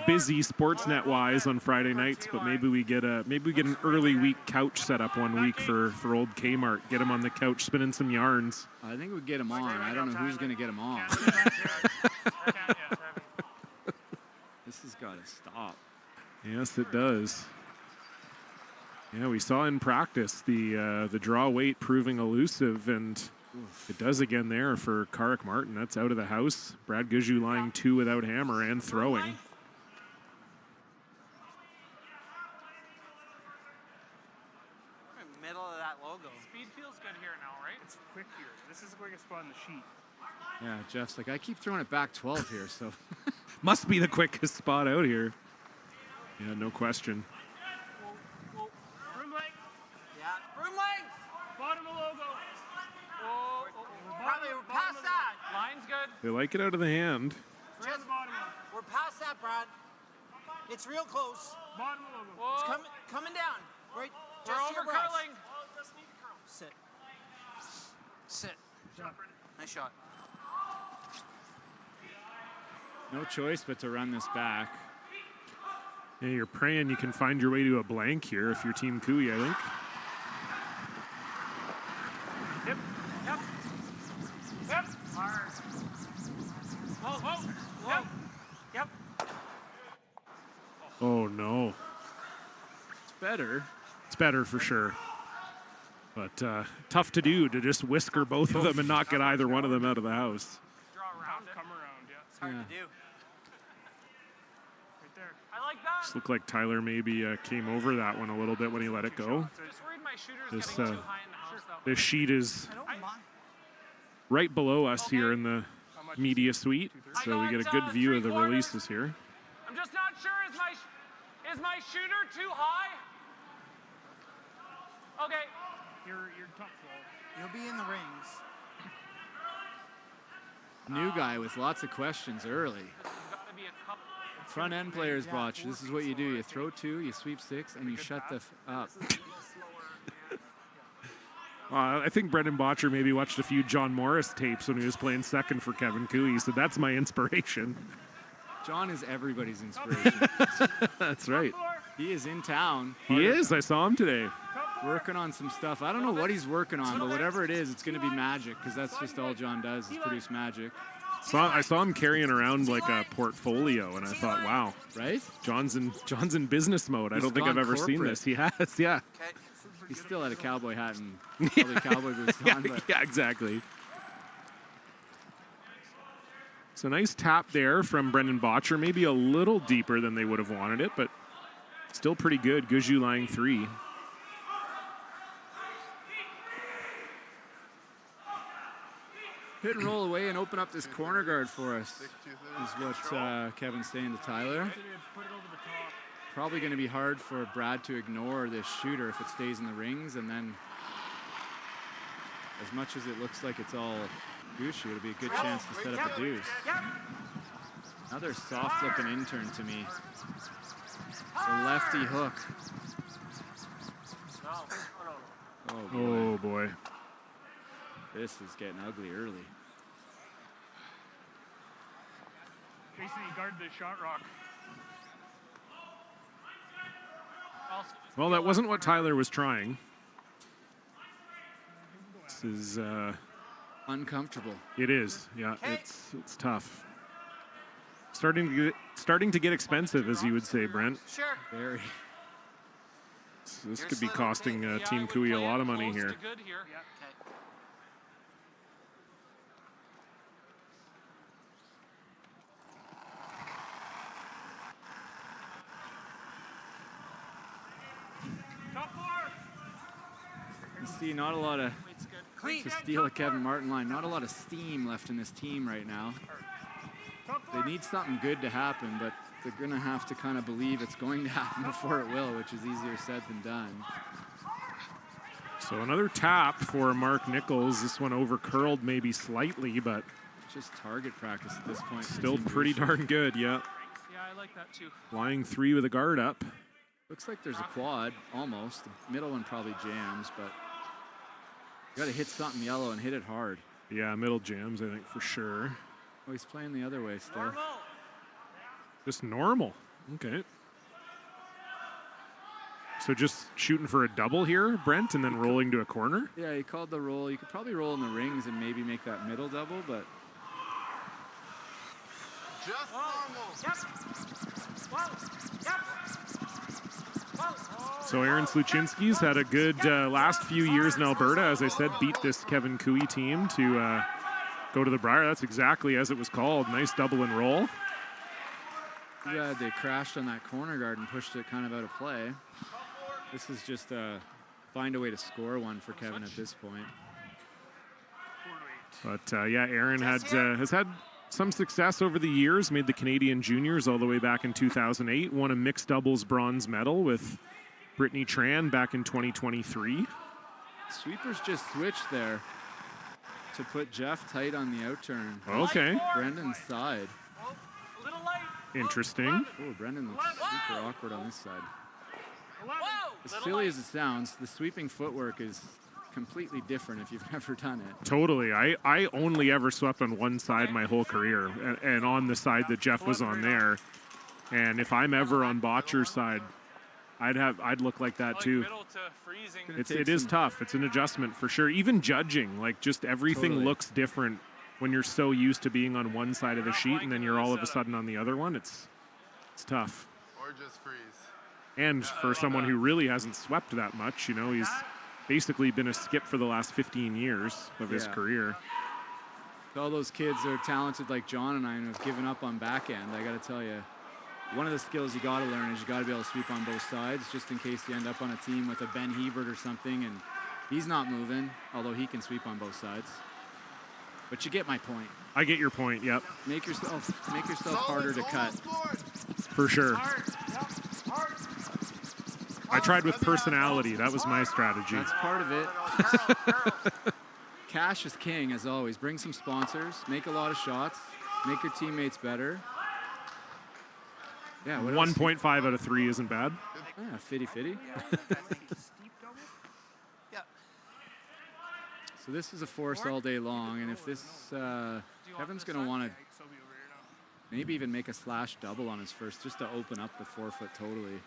busy Sportsnet wise on Friday nights, but maybe we get an early week couch set up one week for old Kmart. Get him on the couch spinning some yarns. I think we'd get him on. I don't know who's going to get him on. This has got to stop. Yes, it does. Yeah, we saw in practice the draw weight proving elusive, and it does again there for Karak Martin. That's out of the house. Brad Gushue lying 2 without hammer and throwing. Middle of that logo. Speed feels good here now, right? It's quick here. This is the quickest spot on the sheet. Yeah, Jeff's like, I keep throwing it back 12 here, so. Must be the quickest spot out here. Yeah, no question. Broom length. Yeah. Broom length. Bottom of the logo. Probably we're past that. Line's good. They like it out of the hand. Just we're past that, Brad. It's real close. Bottom of the logo. It's coming down. Right. We're Just over your brush. curling. Sit. Sit. Nice shot. No choice but to run this back. Yeah, you're praying you can find your way to a blank here if you're Team Cooey, I think. Yep. Hard. Whoa. Yep. Oh, no. It's better. It's better for sure. But tough to do to just whisker both of them and not get either one of them out of the house. Draw around it. Come around, yeah. It's hard to do. Right there. I like that. Just looked like Tyler maybe came over that one a little bit when he let it go. Just worried my shooter's getting too high in the house. This sheet is right below us here in the media suite, so we get a good view of the releases here. I'm just not sure. Is my shooter too high? Okay. You're top 12. You'll be in the rings. New guy with lots of questions early. Front end players, Botch. This is what you do. You throw 2, you sweep 6, and you shut the up. I think Brendan Botcher maybe watched a few John Morris tapes when he was playing second for Kevin Cooey, so that's my inspiration. John is everybody's inspiration. That's right. He is in town. He is. I saw him today. Working on some stuff. I don't know what he's working on, but whatever it is, it's going to be magic, because that's just all John does is produce magic. I saw him carrying around like a portfolio, and I thought, wow, right? John's in business mode. I don't think I've ever seen this. He has, yeah. He's still had a cowboy hat and probably cowboy boots on. But. Yeah, exactly. It's a nice tap there from Brendan Botcher. Maybe a little deeper than they would have wanted it, but still pretty good. Gushue lying 3. Hit and roll away and open up this corner guard for us is what Kevin's saying to Tyler. Probably going to be hard for Brad to ignore this shooter if it stays in the rings, and then as much as it looks like it's all Gushue, it'll be a good chance to set up a deuce. Another soft looking intern to me. The lefty hook. Oh boy. Oh boy. This is getting ugly early. Jason, you guard the shot rock. Well, that wasn't what Tyler was trying. This is uncomfortable. It is. Yeah, it's tough. Starting to get expensive, as you would say, Brent. Sure. Very. So this could be costing Team Cooey a lot of money here. You see, not a lot of, to steal a Kevin Martin line, not a lot of steam left in this team right now. They need something good to happen, but they're going to have to kind of believe it's going to happen before it will, which is easier said than done. So another tap for Mark Nichols. This one over curled maybe slightly, but just target practice at this point. Still pretty darn good, yeah. Yeah, I like that too. Lying 3 with a guard up. Looks like there's a quad, almost. The middle one probably jams, but you got to hit something yellow and hit it hard. Yeah, middle jams, I think, for sure. Oh, he's playing the other way still. Just normal. Okay. So just shooting for a double here, Brent, and then rolling to a corner? Yeah, he called the roll. You could probably roll in the rings and maybe make that middle double, but... Just normal. So Aaron Sluchinski's had a good last few years in Alberta. As I said, beat this Kevin Cooey team to go to the Brier. That's exactly as it was called. Nice double and roll. Yeah, they crashed on that corner guard and pushed it kind of out of play. This is just find a way to score one for Kevin at this point. But yeah, Aaron has had some success over the years, made the Canadian Juniors all the way back in 2008, won a mixed doubles bronze medal with Brittany Tran back in 2023. Sweepers just switched there to put Jeff tight on the outturn. Okay. Brendan's side. Interesting. Oh, Brendan looks super awkward on this side. As silly as it sounds, the sweeping footwork is completely different if you've never done it. Totally. I only ever swept on one side my whole career, and on the side that Jeff was on there. And if I'm ever on Botcher's side, I'd look like that too. It is tough. It's an adjustment for sure. Even judging, like just everything looks different when you're so used to being on one side of the sheet and then you're all of a sudden on the other one. It's tough. Or just freeze. And for someone who really hasn't swept that much, you know, he's basically been a skip for the last 15 years of his career. All those kids that are talented like John and I and have given up on back end, I got to tell you, one of the skills you got to learn is you got to be able to sweep on both sides, just in case you end up on a team with a Ben Hebert or something, and he's not moving, although he can sweep on both sides. But you get my point. I get your point, yep. Make yourself harder to cut. For sure. I tried with personality. That was my strategy. That's part of it. Cash is king, as always. Bring some sponsors. Make a lot of shots. Make your teammates better. Yeah, 1.5 out of 3 isn't bad. Yeah, fitty. So this is a force all day long, and if this, Kevin's going to want to maybe even make a slash double on his first, just to open up the forefoot totally.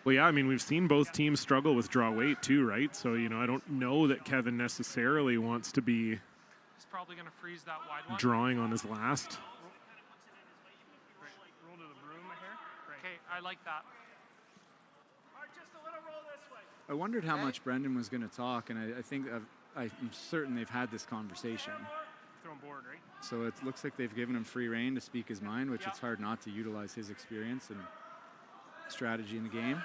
Well, yeah, I mean, we've seen both teams struggle with draw weight too, right? So, you know, I don't know that Kevin necessarily wants to be He's probably going to freeze that wide one. drawing on his last. Roll to the broom here. Okay, I like that. Just a little roll this way. I wondered how much Brendan was going to talk, and I think I'm certain they've had this conversation. Throw him board, right? So it looks like they've given him free rein to speak his mind, which it's hard not to utilize his experience and strategy in the game.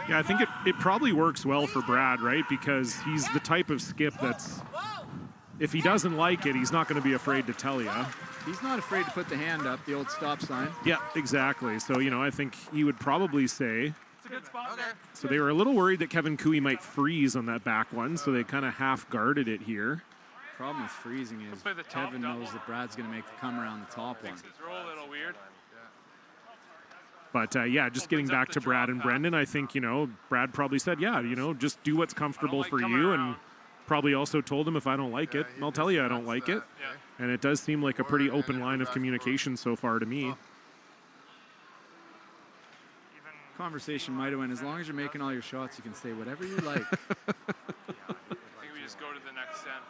Yeah, I think it probably works well for Brad, right? Because he's the type of skip that's, if he doesn't like it, he's not going to be afraid to tell you. He's not afraid to put the hand up, the old stop sign. Yeah, exactly. So, you know, I think he would probably say. It's a good spot there. So they were a little worried that Kevin Cooey might freeze on that back one, so they kind of half guarded it here. Problem with freezing is Kevin knows that Brad's going to make the come around the top one. Makes his roll a little weird. But, yeah, just getting back to Brad and Brendan, I think, you know, Brad probably said, yeah, you know, just do what's comfortable for you. And probably also told him if I don't like it, I'll tell you I don't like it. And it does seem like a pretty open line of communication so far to me. Conversation might have went, as long as you're making all your shots, you can say whatever you like. I think we just go to the next end.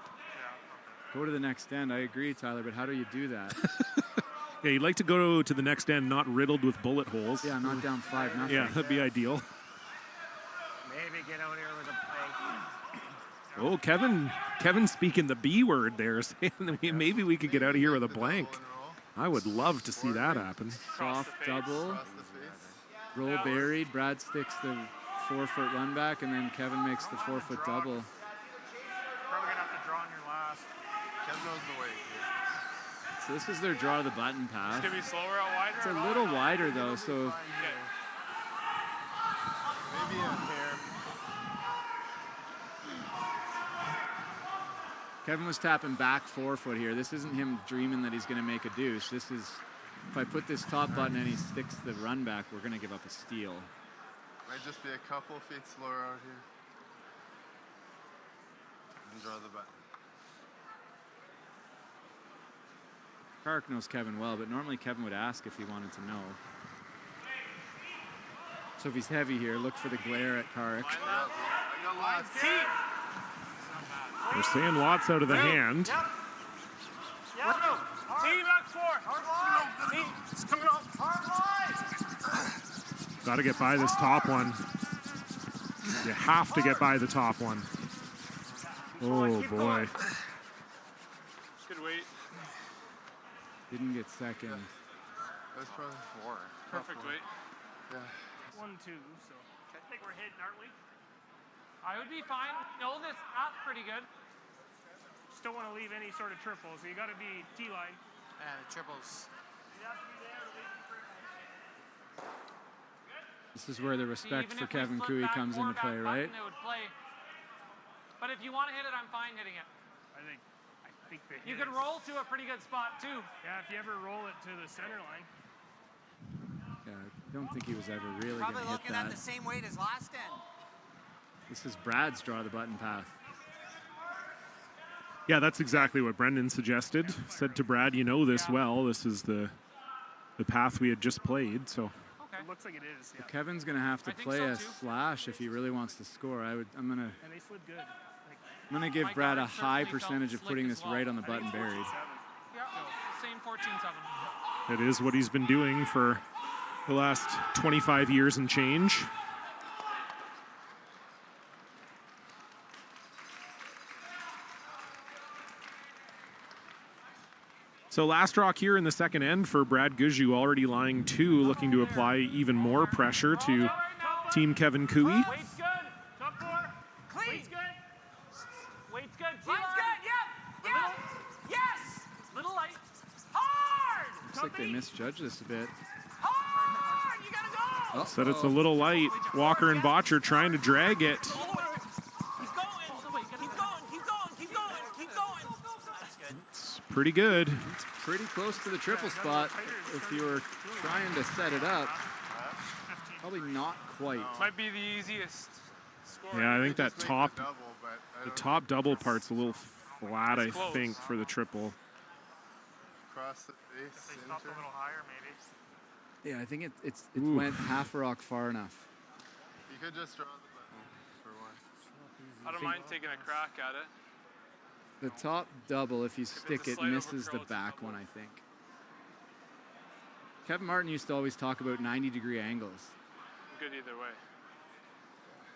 Go to the next end. I agree, Tyler, but how do you do that? Yeah, you'd like to go to the next end not riddled with bullet holes. Yeah, not down 5-0. Yeah, that'd be ideal. Maybe get out here with a play. Oh, Kevin speaking the B word there, saying maybe we could get out of here with a blank. I would love to see that happen. Soft double. Roll buried. Brad sticks the 4-foot run back, and then Kevin makes the 4-foot double. Probably going to have to draw on your last. Kevin knows the way here. So this is their draw the button pass. It's going to be slower out wider. It's a little wider, though, so... Maybe a hair. Kevin was tapping back 4-foot here. This isn't him dreaming that he's going to make a deuce. This is, if I put this top button and he sticks the run back, we're going to give up a steal. Might just be a couple feet slower out here. And draw the button. Kark knows Kevin well, but normally Kevin would ask if he wanted to know. So if he's heavy here, look for the glare at Kark. We're saying lots out of the hand. Got to get by this top one. You have to get by the top one. Oh, boy. Good weight. Didn't get second. That was probably 4. Perfect weight. Yeah. 1-2, so. I think we're hitting, aren't we? I would be fine. No, that's pretty good. Just don't want to leave any sort of triple, so you got to be T-line. Triples. This is where the respect for Kevin Cooey comes into play, right? But if you want to hit it, I'm fine hitting it. I think you could roll to a pretty good spot too. Yeah, if you ever roll it to the center line. Yeah, I don't think he was ever really going to hit looking that. at the same weight as last end. This is Brad's draw the button path. Yeah, that's exactly what Brendan suggested. Said to Brad, you know this well. This is the path we had just played, so. Okay. It looks like it is. Yeah. So Kevin's going to have to play a slash if he really wants to score. I'm going to. And they slid good. I'm going to give Brad a high percentage of putting this right on the button buried. Yeah, same 14-7. It is what he's been doing for the last 25 years and change. So last rock here in the second end for Brad Gushue, already lying 2, looking to apply even more pressure to Team Kevin Cooey. like they misjudged this a bit. Said it's a little light. Walker and Botcher trying to drag it. It's pretty good. It's pretty close to the triple spot if you were trying to set it up. Probably not quite. Might be the easiest score. Yeah, I think that the top double part's a little flat, I think, for the triple. Cross the base. They stopped a little higher, maybe. Yeah, I think it went half rock far enough. You could just draw the button for one. I don't mind taking a crack at it. The top double, if you stick it, slide over misses the curl, it's back double. one, I think. Kevin Martin used to always talk about 90-degree angles. Good either way.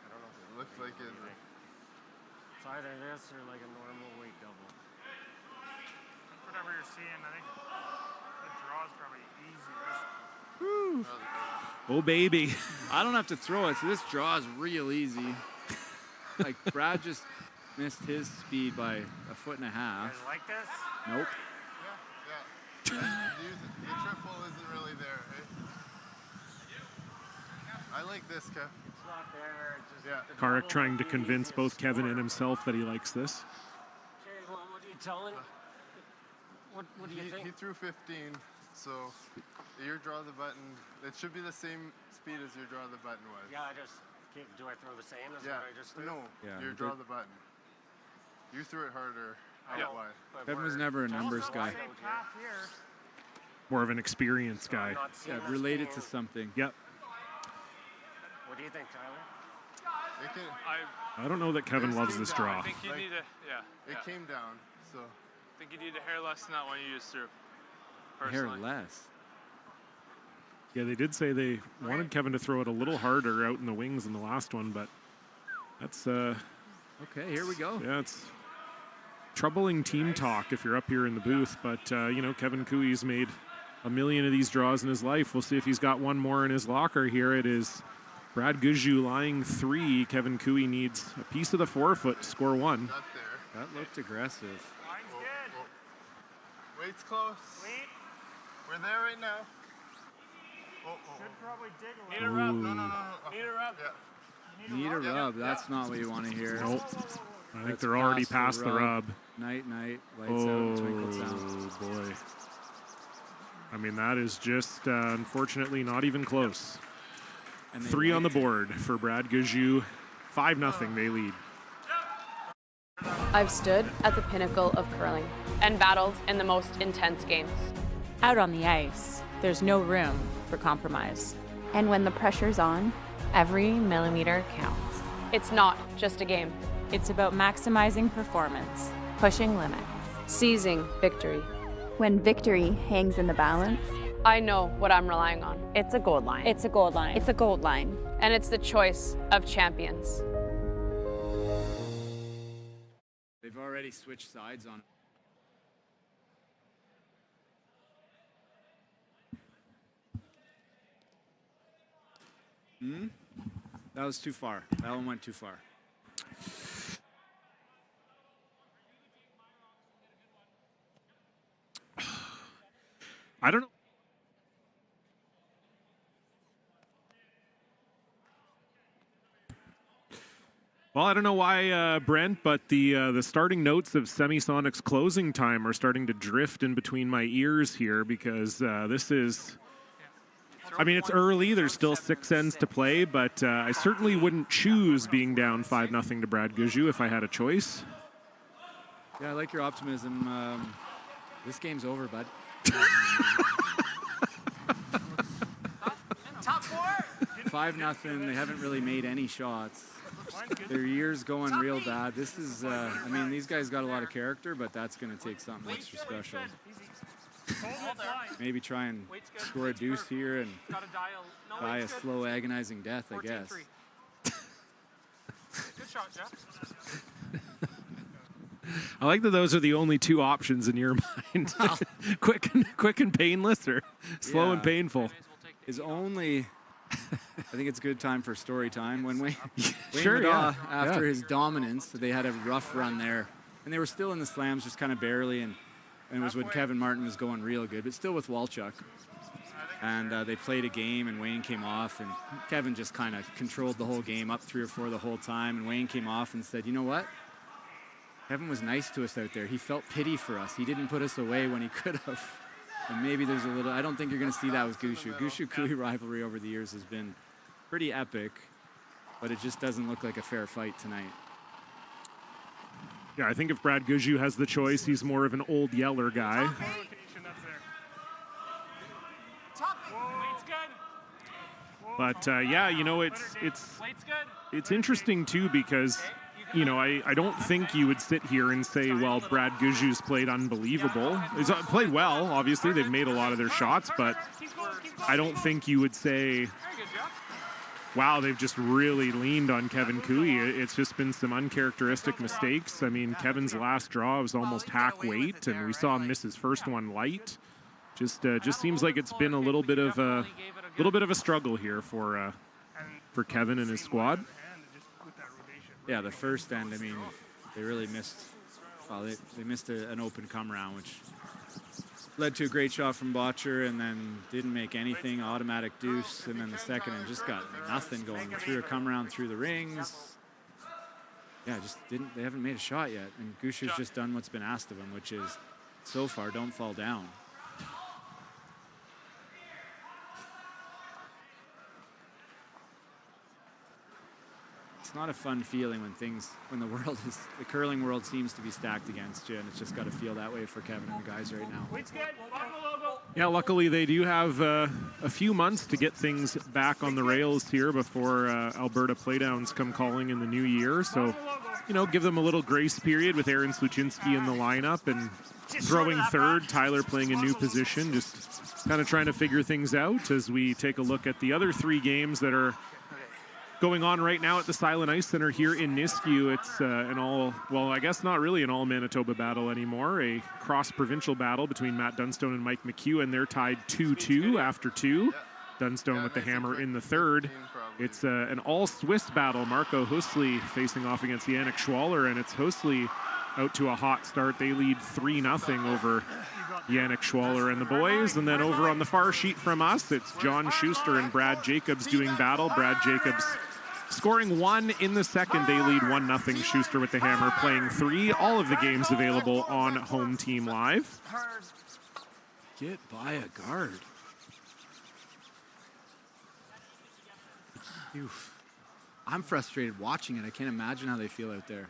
I don't know if it looks like it. It's either this or like a normal weight double. Whatever you're seeing, I think the draw is probably easier. Woo. Oh, baby. I don't have to throw it, so this draw is real easy. Like, Brad just missed his speed by 1.5 feet. You guys like this? Nope. Yeah. The triple isn't really there, eh? I like this, Kev. It's not there. It's just Yeah. Karek trying to convince both Kevin and himself that he likes this. Okay, well, what are you telling? What do you think? He threw 15, so your draw the button. It should be the same speed as your draw the button was. Yeah, do I throw the same as Yeah. what I just threw? No, Yeah, your draw the button. You threw it harder out wide. But Kevin was we're never a numbers just guy. wide out here. More of an experienced guy. I'm not seeing Yeah, this related to being- something. Yep. What do you think, Tyler? It can, I don't know that Kevin loves this draw. I think you need a, It came down, so. I think you need a hair less than that one you just threw. Hair Personally. less. Yeah, they did say they wanted Kevin to throw it a little harder out in the wings in the last one, but that's Okay, here we go. yeah, it's troubling team talk if you're up here in the booth. But Kevin Cooey's made a million of these draws in his life. We'll see if he's got one more in his locker here. It is Brad Gushue lying 3. Kevin Cooey needs a piece of the 4-foot to score 1. Not there. That looked aggressive. Line's good. Weight's close. Wait. We're there right now. Should probably dig a Need little. a rub. No. Need a rub. Yeah. Need a rub. That's not what you want to hear. Nope. I think That's they're already past the rub. Night, lights out, twinkle sound. Oh, boy. I mean, that is just, unfortunately, not even close. And they 3 on the liked it. board for Brad Gushue. 5-0, they lead. I've stood at the pinnacle of curling and battled in the most intense games. Out on the ice, there's no room for compromise. And when the pressure's on, Every millimeter counts. It's not just a game. It's about maximizing performance, pushing limits. Seizing victory. When victory hangs in the balance, I know what I'm relying on. it's a gold line. it's a gold line. It's a gold line. And it's the choice of champions. They've already switched sides on. That was too far. That one went too far. I don't know. Well, I don't know why, Brent, but the starting notes of Semisonic's closing time are starting to drift in between my ears here because this is... I mean, it's early. There's still 6 ends to play, but I certainly wouldn't choose being down 5-0 to Brad Gushue if I had a choice. Yeah, I like your optimism. This game's over, bud. Top 4. 5-0. They haven't really made any shots. Their year's going real bad. This is, I mean, these guys got a lot of character, but that's going to take something extra special. Maybe try and score a deuce here and die a slow, agonizing death, I guess. Good shot, Jeff. I like that those are the only 2 options in your mind. quick and painless, or slow and painful. Is only... I think it's a good time for story time. When Wayne Sure, Madaw, yeah. after his dominance, they had a rough run there. And they were still in the slams, just kind of barely. And and it was when Kevin Martin was going real good, but still with Walchuk. And they played a game, and Wayne came off, and Kevin just kind of controlled the whole game, up 3 or 4 the whole time. And Wayne came off and said, you know what? Kevin was nice to us out there. He felt pity for us. He didn't put us away when he could have. And maybe there's a little, I don't think you're going to see that with Gushue. Gushue-Kui rivalry over the years has been pretty epic, but it just doesn't look like a fair fight tonight. Yeah, I think if Brad Gushue has the choice, he's more of an old Yeller guy. But yeah, you know, it's interesting too, because you know, I don't think you would sit here and say, well, Brad Gushue's played unbelievable. He's played well, obviously. They've made a lot of their shots, but I don't think you would say, wow, they've just really leaned on Kevin Kui. It's just been some uncharacteristic mistakes. I mean, Kevin's last draw was almost hack weight, and we saw him miss his first one light. Just seems like it's been a little bit of a struggle here for Kevin and his squad. Yeah, the first end, I mean, they really missed. Well, they missed an open come round, which led to a great shot from Botcher, and then didn't make anything, automatic deuce, and then the second and just got nothing going. Threw a come round through the rings. Yeah, just didn't. They haven't made a shot yet, and Gushue's just done what's been asked of him, which is, so far, don't fall down. It's not a fun feeling when the curling world seems to be stacked against you, and it's just got to feel that way for Kevin and the guys right now. Yeah, luckily they do have a few months to get things back on the rails here before Alberta playdowns come calling in the new year. So, you know, give them a little grace period with Aaron Sluchinski in the lineup and throwing third, Tyler playing a new position, just kind of trying to figure things out as we take a look at the other 3 games that are going on right now at the Silent Ice Center here in Nisku. It's I guess not really an all-Manitoba battle anymore, a cross-provincial battle between Matt Dunstone and Mike McEwen. They're tied 2-2 after 2. Dunstone with the hammer in the third. It's an all-Swiss battle. Marco Husley facing off against Yannick Schwaller, and it's Husley out to a hot start. They lead 3-0 over Yannick Schwaller and the boys. And then over on the far sheet from us, it's John Schuster and Brad Jacobs doing battle. Brad Jacobs scoring 1 in the second. They lead 1-0. Schuster with the hammer playing 3. All of the games available on Home Team Live. Get by a guard. I'm frustrated watching it. I can't imagine how they feel out there.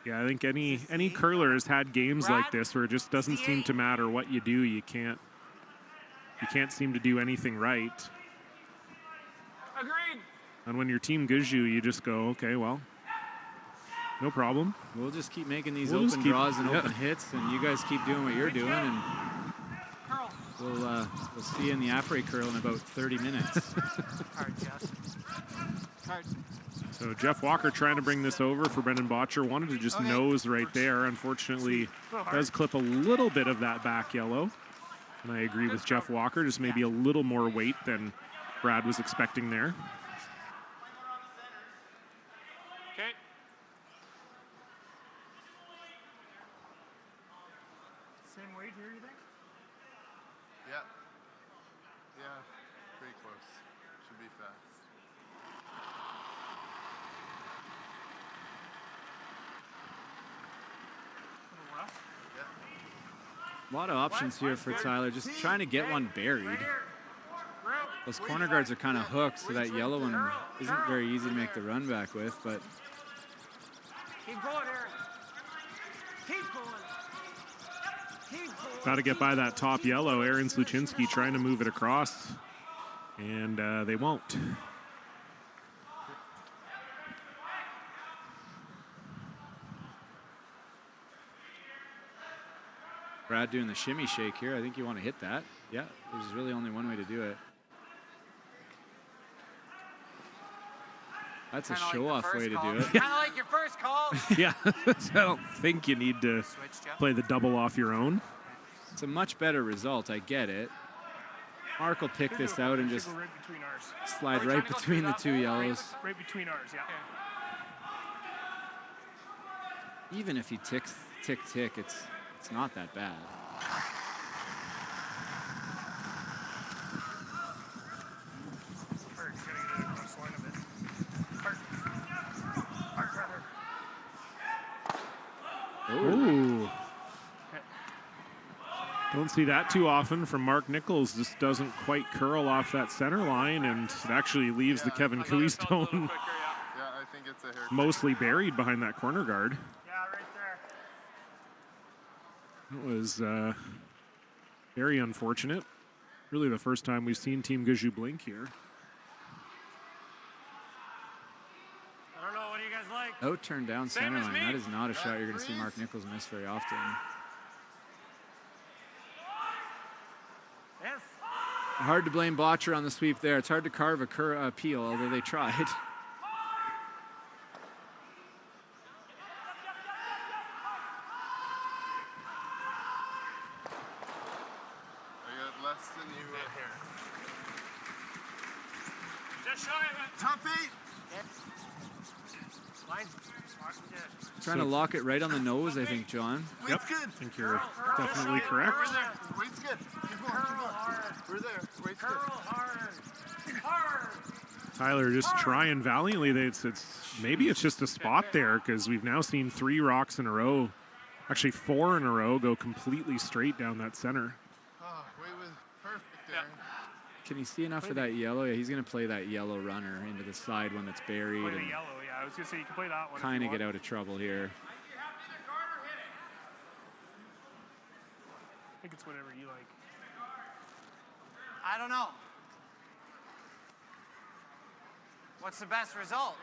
Yeah, I think any curler has had games like this where it just doesn't seem to matter what you do. You can't seem to do anything right. Agreed. And when you're Team Gushue, you just go, okay, well, no problem. We'll just keep making these open draws and open hits, and you guys keep doing what you're doing, and we'll see you in the après curl in about 30 minutes. Hard, Jess. Hard. So Jeff Walker trying to bring this over for Brendan Botcher. Wanted to just nose right there. Unfortunately, does clip a little bit of that back yellow. And I agree with Jeff Walker, just maybe a little more weight than Brad was expecting there. Okay. Same weight here, you think? Yeah. Yeah, pretty close. Should be fast. A lot of options here for Tyler, just trying to get one buried. Those corner guards are kind of hooked, so that yellow one isn't very easy to make the run back with, but Keep going, Aaron. Keep going. Keep going. Got to get by that top yellow. Aaron Sluchinski trying to move it across, and they won't. Brad doing the shimmy shake here. I think you want to hit that. Yeah, there's really only one way to do it. That's a show-off way to do it. Kind of like your first call. Yeah, I don't think you need to play the double off your own. It's a much better result. I get it. Mark will pick this out and just slide right between the 2 yellows. Right between ours, yeah. Even if he tick tick, it's not that bad. Ooh. Don't see that too often from Mark Nichols. Just doesn't quite curl off that center line, and it actually leaves the Kevin Cooey stone Yeah, I think it's a hair. mostly buried behind that corner guard. Yeah, right there. It was very unfortunate. Really the first time we've seen Team Gushue blink here. I don't know. What do you guys like? Out turned down Same center as line. me. That is not a shot you're going to see Mark Nichols miss very often. Yes. Hard to blame Botcher on the sweep there. It's hard to carve a peel, although they tried. I got less than you here. Just shy of it. Top 8. Line's Trying to lock it right on the nose, I think, John. Yep, I think you're definitely correct. Weight's good. Keep going. We're there. Weight's good. hard. Tyler just trying valiantly. Maybe it's just a spot there, because we've now seen 3 rocks in a row, actually 4 in a row, go completely straight down that center. Oh, weight was perfect there. Can you see enough of that yellow? Yeah, he's going to play that yellow runner into the side one that's buried. Play the And yellow, yeah. I was going to say you can play that one. kind of get out of trouble here. I think it's whatever you like. I don't know. What's the best result?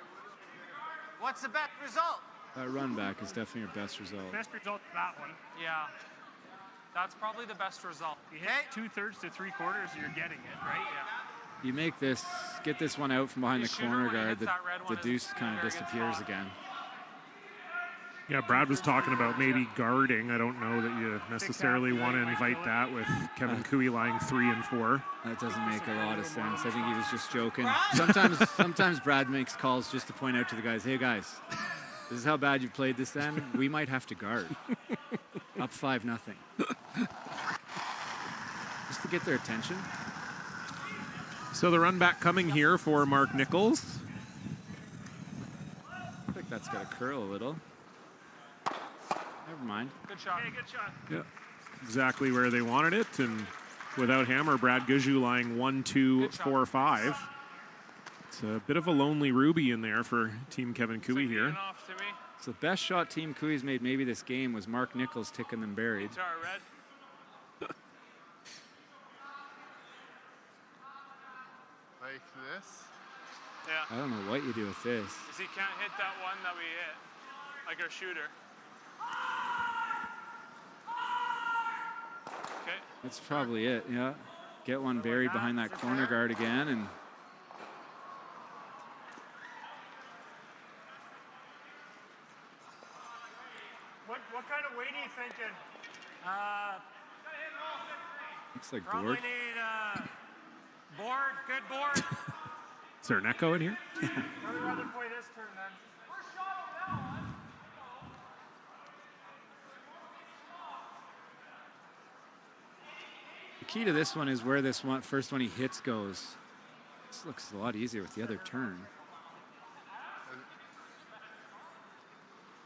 What's the best result? That run back is definitely your best result. Best result, that one. Yeah. That's probably the best result. You hit 2/3 to 3/4, you're getting it, right? Yeah. You make this, get this one out from behind the corner guard, the one deuce kind of disappears again. Yeah, Brad was talking about maybe guarding. I don't know that you necessarily want to invite that with Kevin Cooey lying 3 and 4. That doesn't make a lot of sense. I think he was just joking. Sometimes Brad makes calls just to point out to the guys, hey guys, this is how bad you've played this end. We might have to guard. Up 5-0. Just to get their attention. So the run back coming here for Mark Nichols. I think that's got to curl a little. Never mind. Good shot. Hey, good shot. Yeah, exactly where they wanted it, and without Hammer, Brad Gushue lying 1, 2, 4, 5. It's a bit of a lonely Ruby in there for Team Kevin Cooey here. So the best shot Team Cooey's made maybe this game was Mark Nichols ticking them buried. Like this? Yeah. I don't know what you do with this. Because he can't hit that one that we hit, like our shooter. Okay. That's probably it, yeah. Get one buried behind that corner guard again, and What kind of weight are you thinking? looks like Probably board. need board, good board. Is there an echo in here? Probably rather play this turn then. The key to this one is where this one first one he hits goes. This looks a lot easier with the other turn.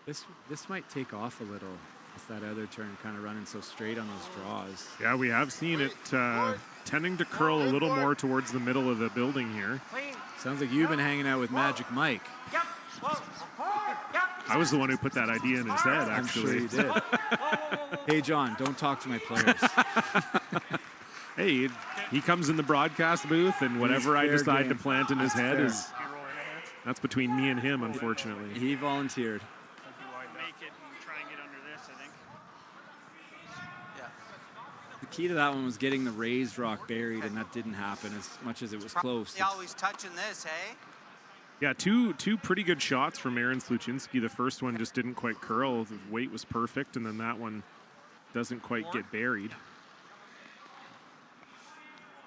This might take off a little with that other turn kind of running so straight on those draws. Yeah, we have seen it tending to curl a little more towards the middle of the building here. Sounds like you've been hanging out with Magic Mike. I was the one who put that idea in his head, I'm sure actually. you did. Hey, John, don't talk to my players. Hey, he comes in the broadcast booth, and whatever I fair decide game. to plant in his That's head fair. that's between me and him, unfortunately. He volunteered. Make it and try and get under this, I think. The key to that one was getting the raised rock buried, and that didn't happen as much as it was close. Always touching this, hey? Yeah, two pretty good shots from Aaron Sluchinski. The first one just didn't quite curl. The weight was perfect, and then that one doesn't quite get buried.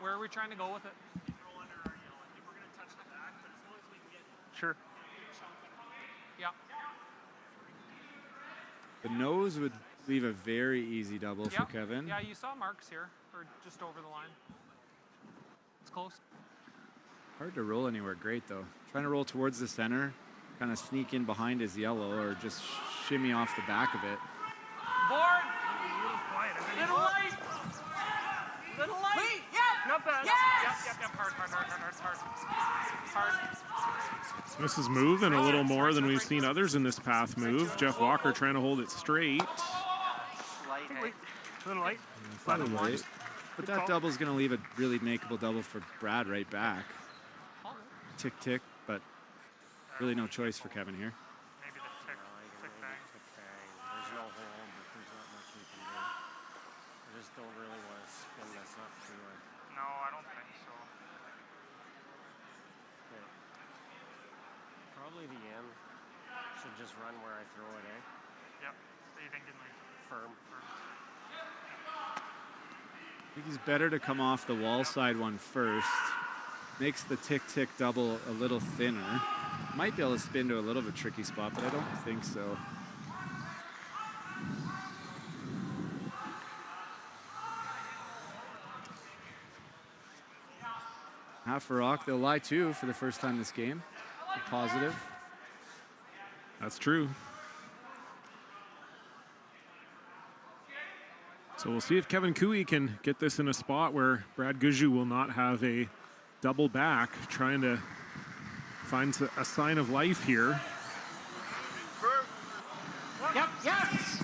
Where are we trying to go with it? Sure. Yeah. The nose would leave a very easy double for Kevin. Yeah, you saw marks here, or just over the line. It's close. Hard to roll anywhere great, though. Trying to roll towards the center, kind of sneak in behind his yellow, or just shimmy off the back of it. Board! Little light! Little light! Wait, yeah! Not bad. Yes! Yep. Hard. This is moving a little more than we've seen others in this path move. Jeff Walker trying to hold it straight. Light. Little light. Light. But that double's going to leave a really makeable double for Brad right back. Tick, tick, but really no choice for Kevin here. Maybe the tick bang. There's no hole, but there's not much we can do. I just don't really want to spin this up too hard. No, I don't think so. Okay. Probably the end. Should just run where I throw it, eh? Yep. So you thinking like firm? I think he's better to come off the wall side one first. Makes the tick-tick double a little thinner. Might be able to spin to a little bit tricky spot, but I don't think so. Half a rock, they'll lie two for the first time this game. A positive. That's true. So we'll see if Kevin Cooey can get this in a spot where Brad Gushue will not have a double back, trying to find a sign of life here. Yep, yes!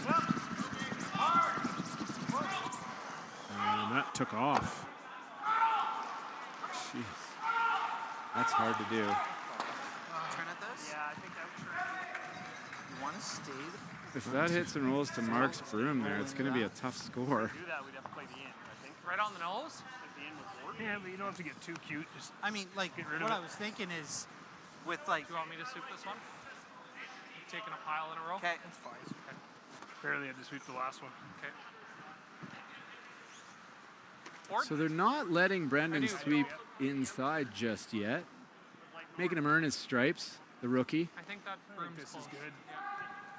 And that took off. Jeez. That's hard to do. Turn at this? Yeah, I think that would turn. You want to stay? If that hits and rolls to Mark's broom there, it's going to be a tough score. Do that, we'd have to play the end, I think. Right on the nose? Like the end with board? Yeah, but you don't have to get too cute. Just I mean, like, what I was thinking is with, like... Do you want me to sweep this one? You've taken a pile in a row? Okay, that's fine. Okay. Barely had to sweep the last one. Okay. Board? So they're not letting Brendan sweep inside just yet. Making him earn his stripes, the rookie. I think that broom's this is good. Yeah.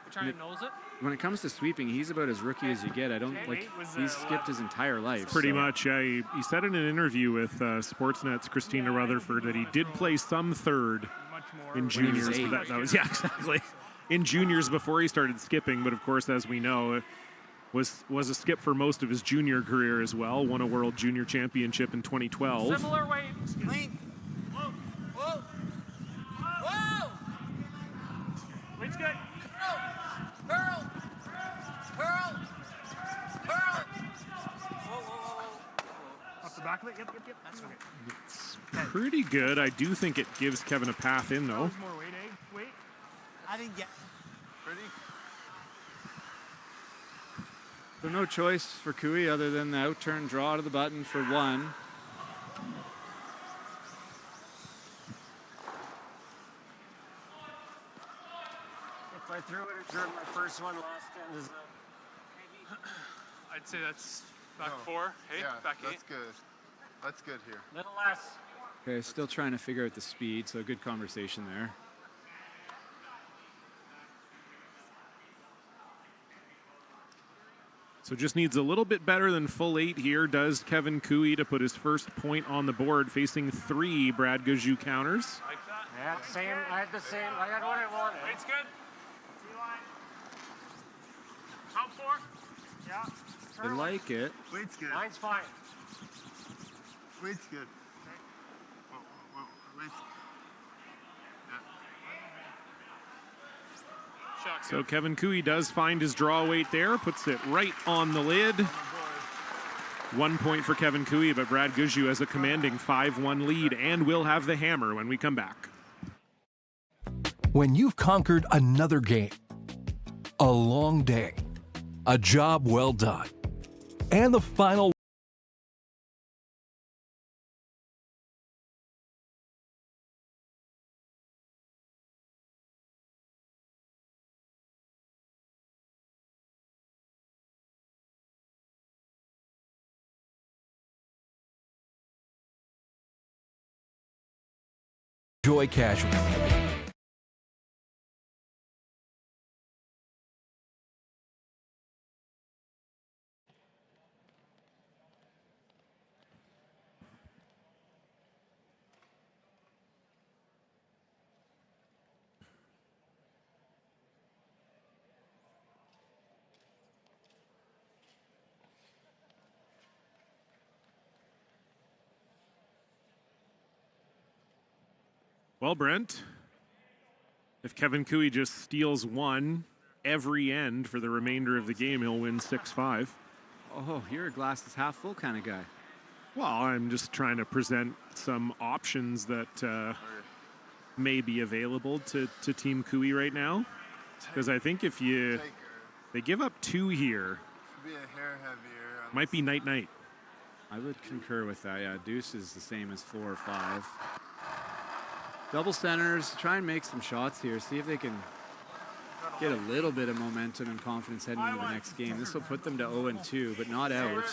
We're trying to nose it. When it comes to sweeping, he's about as rookie as you get. I don't like. He's skipped his entire life. Pretty much, yeah. He said in an interview with Sportsnet's Christina Rutherford that he did play some third in juniors. But that was exactly in juniors before he started skipping. But of course, as we know, was a skip for most of his junior career as well. Won a World Junior Championship in 2012. Similar weight. Clean. Whoa. Whoa. Whoa. Weight's good. Curl. Curl. Curl. Whoa, whoa, whoa. Off the back of it? Yep. That's okay. It's pretty good. I do think it gives Kevin a path in, though. More weight, eh? Wait. I didn't get... Ready? So no choice for Cooey other than the out-turn draw to the button for one. If I threw it or turned my first one last end, is I'd say that's back four. Hey, Yeah, back eight. that's good. That's good here. little less. Okay, still trying to figure out the speed, so good conversation there. So just needs a little bit better than full 8 here. Does Kevin Cooey to put his first point on the board, facing 3 Brad Gushue counters. Like that. I had the same. I had what I wanted. Weight's good. T-line. Top four. Yeah. They like it. Weight's good. Mine's fine. Weight's good. Whoa. Weight's... So Kevin Cooey does find his draw weight there, puts it right on the lid. 1 point for Kevin Cooey, but Brad Gushue has a commanding 5-1 lead and will have the hammer when we come back. When you've conquered another game, a long day, a job well done, and the final Enjoy casual. Well, Brent, if Kevin Cooey just steals one every end for the remainder of the game, he'll win 6-5. Oh, you're a glass is half full kind of guy. Well, I'm just trying to present some options that may be available to Team Cooey right now. Because I think if they give up 2 here, Should be a hair heavier. might be night-night. I would concur with that. Yeah, deuce is the same as 4 or 5. Double centers, try and make some shots here. See if they can get a little bit of momentum and confidence heading into the next game. This will put them to 0-2, but not out.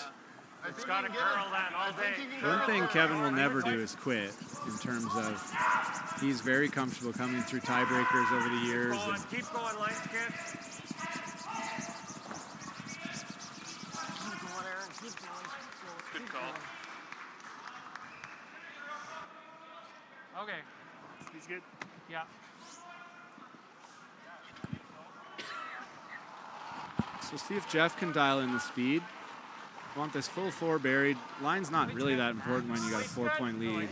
It's got to curl that all day. One thing Kevin will never do is quit in terms of he's very comfortable coming through tiebreakers over the years. Keep going, light kid. Good call. Okay. He's good. Yeah. So see if Jeff can dial in the speed. Want this full 4 buried. Line's not really that important when you got a 4-point lead.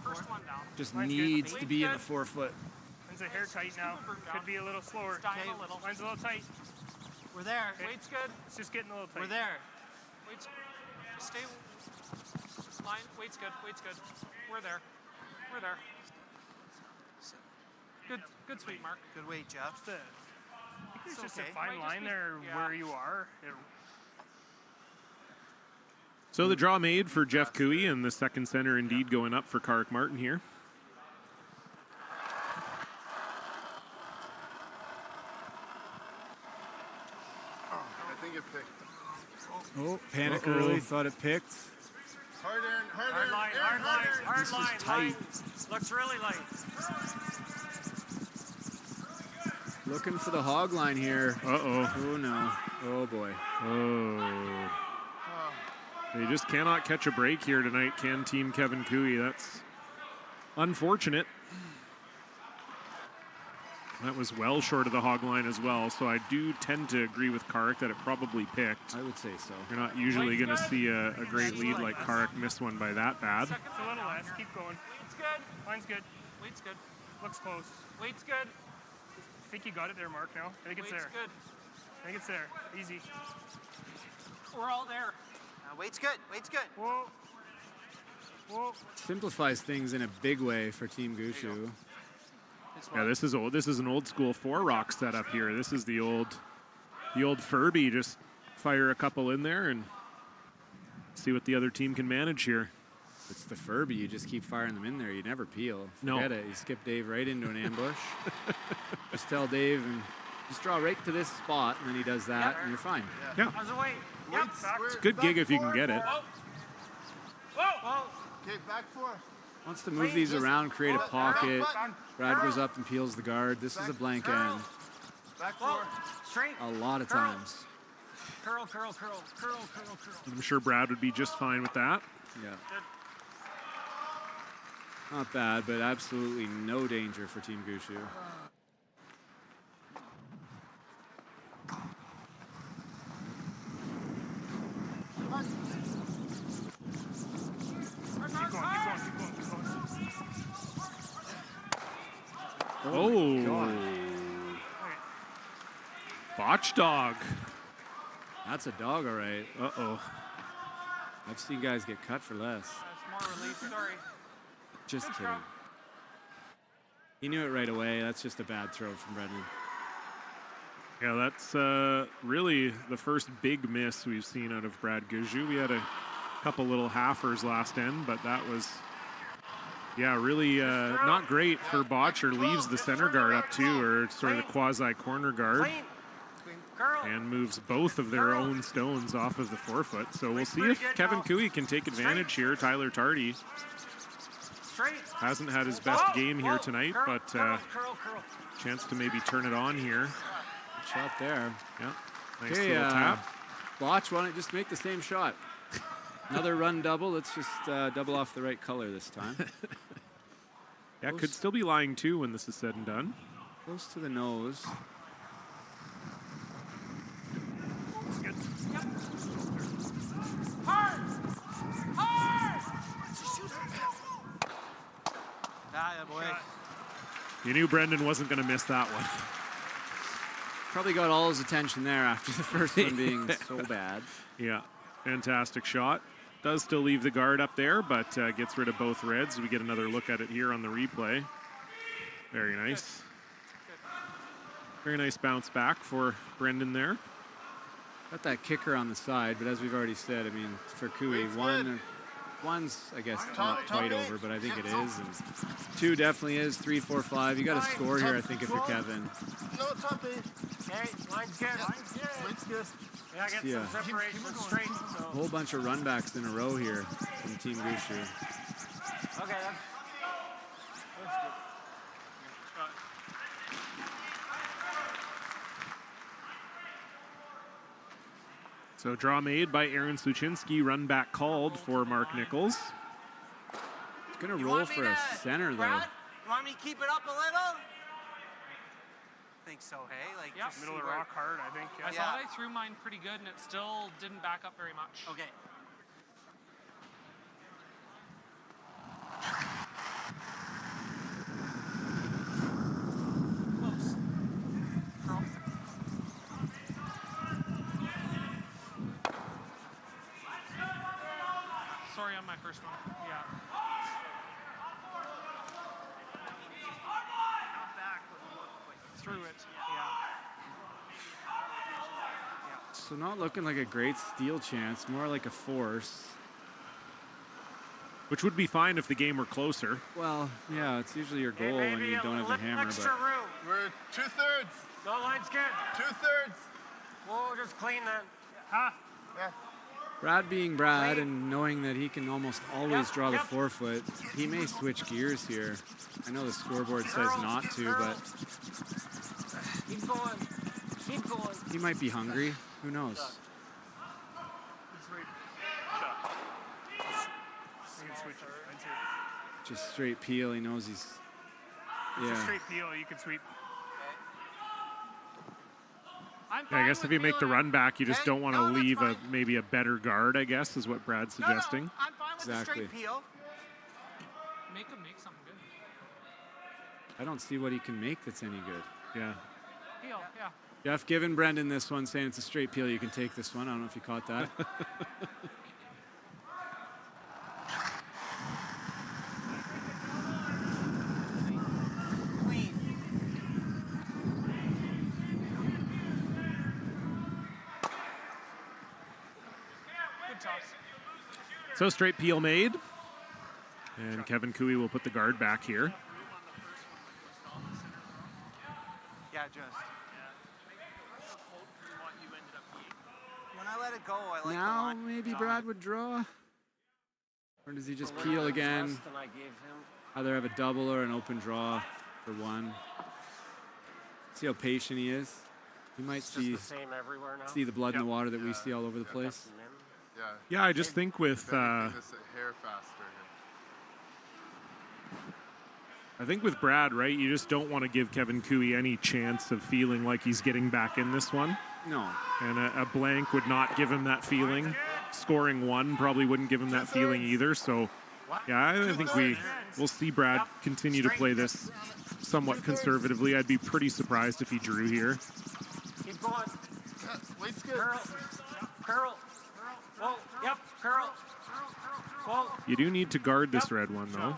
First one down. Just needs to be in the 4-foot. Mine's a hair tight now. Could be a little slower. Okay. A little. Mine's a little tight. We're there. Weight's good. It's just getting a little tight. We're there. Weight's stay. Line. Weight's good. Weight's good. We're there. We're there. Good sweep, Mark. Good weight, Jeff. I think there's just okay. a fine line there where you are. So the draw made for Jeff Cooey, and the second center indeed going up for Karek Martin here. I think it picked. Oh, panic early, thought it picked. Hard Aaron, Hard line, hard line, hard line. Tight. Looks really light. Looking for the hog line here. Uh-oh. Oh, no. Oh, boy. Oh. They just cannot catch a break here tonight, can Team Kevin Cooey. That's unfortunate. That was well short of the hog line as well, so I do tend to agree with Karek that it probably picked. I would say so. You're not usually going to see a great lead like Karek miss one by that bad. It's a little less. Keep going. Weight's good. Mine's good. Weight's good. Looks close. Weight's good. I think you got it there, Mark, now. I think it's Weight's there. good. I think it's there. Easy. We're all there. Weight's good. Weight's good. Whoa. Whoa. Simplifies things in a big way for Team Gushue. Yeah, this is old. This is an old school 4-rock setup here. This is the old Furby. Just fire a couple in there and see what the other team can manage here. It's the Furby. You just keep firing them in there. You never peel. No. Forget it. You skip Dave right into an ambush. Just tell Dave and just draw right to this spot, and then he does that, and you're fine. Yeah. How's the weight? Yep. It's a good gig if you can get it. Whoa. Whoa. Okay, back 4. Wants to move these around, create a pocket. Brad goes up and peels the guard. This is a blank end. Back 4. Straight. A lot of times. Curl, curl, curl, curl, curl, curl. I'm sure Brad would be just fine with that. Yeah. Not bad, but absolutely no danger for Team Gushue. Oh, God. botch dog. That's a dog, all right. Uh-oh. I've seen guys get cut for less. More relief. Sorry. Just kidding. He knew it right away. That's just a bad throw from Brendan. Yeah, that's really the first big miss we've seen out of Brad Gushue. We had a couple little halfers last end, but that was, yeah, really not great for Botcher. Leaves the center guard up too, or sort of the quasi-corner guard, and moves both of their own stones off of the 4-foot. So we'll see if Kevin Cooey can take advantage here. Tyler Tardy hasn't had his best game here tonight, but chance to maybe turn it on here. Shot there. Yeah, nice Okay, little tap. Botch, why don't you just make the same shot? Another run double. Let's just double off the right color this time. Yeah, could still be lying too when this is said and done. Close to the nose. Hard! Hard! boy. You knew Brendan wasn't going to miss that one. Probably got all his attention there after the first one being so bad. Yeah, fantastic shot. Does still leave the guard up there, but gets rid of both reds. We get another look at it here on the replay. Very nice. Very nice bounce back for Brendan there. Got that kicker on the side, but as we've already said, I mean, for Kui, one's, I guess, not quite over, but I think it is. And 2 definitely is. 3, 4, 5. You got to score here, I think, if you're Kevin. No, toppy. Okay, line's good. Line's good. Yeah, get some separation straight. A whole bunch of runbacks in a row here from Team Gushue. Okay, that's good. So draw made by Aaron Sluchinski, run back called for Mark Nichols. It's going to roll for a center, though. You want me to keep it up a little? I think so, hey? Like, Yep. just Middle see of the rock hard, I think. I Yeah. thought I threw mine pretty good, and it still didn't back up very much. Okay. Close. Curl. Sorry on my first one. Yeah. Through it. Yeah. So not looking like a great steal chance, more like a force. Which would be fine if the game were closer. Well, yeah, it's usually your goal when you don't have the hammer. Extra But room. We're 2/3. No, line's good. 2/3. We'll just clean that. Huh? Yeah. Brad being Brad and knowing that he can almost always draw the 4-foot, he may switch gears here. I know the scoreboard says not to, but Keep going. Keep going. he might be hungry. Who knows? Just straight peel. He knows he's. It's a Yeah. straight peel. You can sweep. Yeah, I guess if you make the run back, you just don't want to leave maybe a better guard, I guess, is what Brad's suggesting. I'm fine with Exactly. the straight peel. Make him make something good. I don't see what he can make that's any good. Yeah. Peel, yeah. Jeff giving Brendan this one, saying it's a straight peel. You can take this one. I don't know if you caught that. Good toss. So straight peel made. And Kevin Kui will put the guard back here. Yeah, just. When I let it go, I like the Now line. maybe Brad would draw. Or does he just peel again? Less than I gave him. Either have a double or an open draw for one. See how patient he is. He might It's see just the same everywhere now. see the blood in the water that we see all over the place. Yeah. Yeah, I just think with If anything, this hair faster. I think with Brad, right, you just don't want to give Kevin Kui any chance of feeling like he's getting back in this one. No. And a blank would not give him that feeling. Scoring one probably wouldn't give him that feeling either. So, yeah, I think we'll see Brad continue to play this somewhat conservatively. I'd be pretty surprised if he drew here. Keep going. Weight's good. Curl. Curl. Whoa. Yep. Curl. Whoa. You do need to guard this red one, though.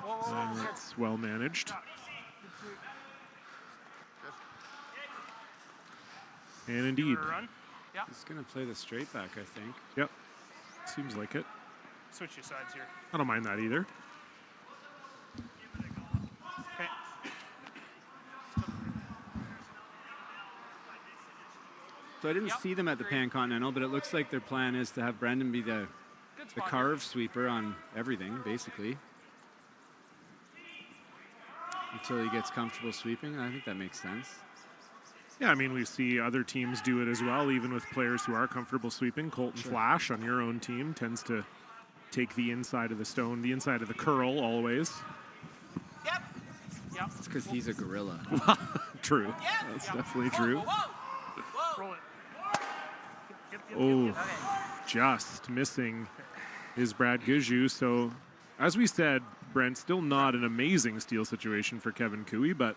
Whoa. It's well managed. And indeed. He's going to play the straight back, I think. Yep. Seems like it. Switch your sides here. I don't mind that either. Okay. So I didn't see them at the Pan Continental, but it looks like their plan is to have Brendan be the carve sweeper on everything, basically. Until he gets comfortable sweeping. I think that makes sense. Yeah, I mean, we see other teams do it as well, even with players who are comfortable sweeping. Colton Flash on your own team tends to take the inside of the stone, the inside of the curl always. Yep. Yep. It's because he's a gorilla. True. That's definitely true. Roll it. Oh, just missing is Brad Gushue. So As we said, Brent, still not an amazing steal situation for Kevin Cooey, but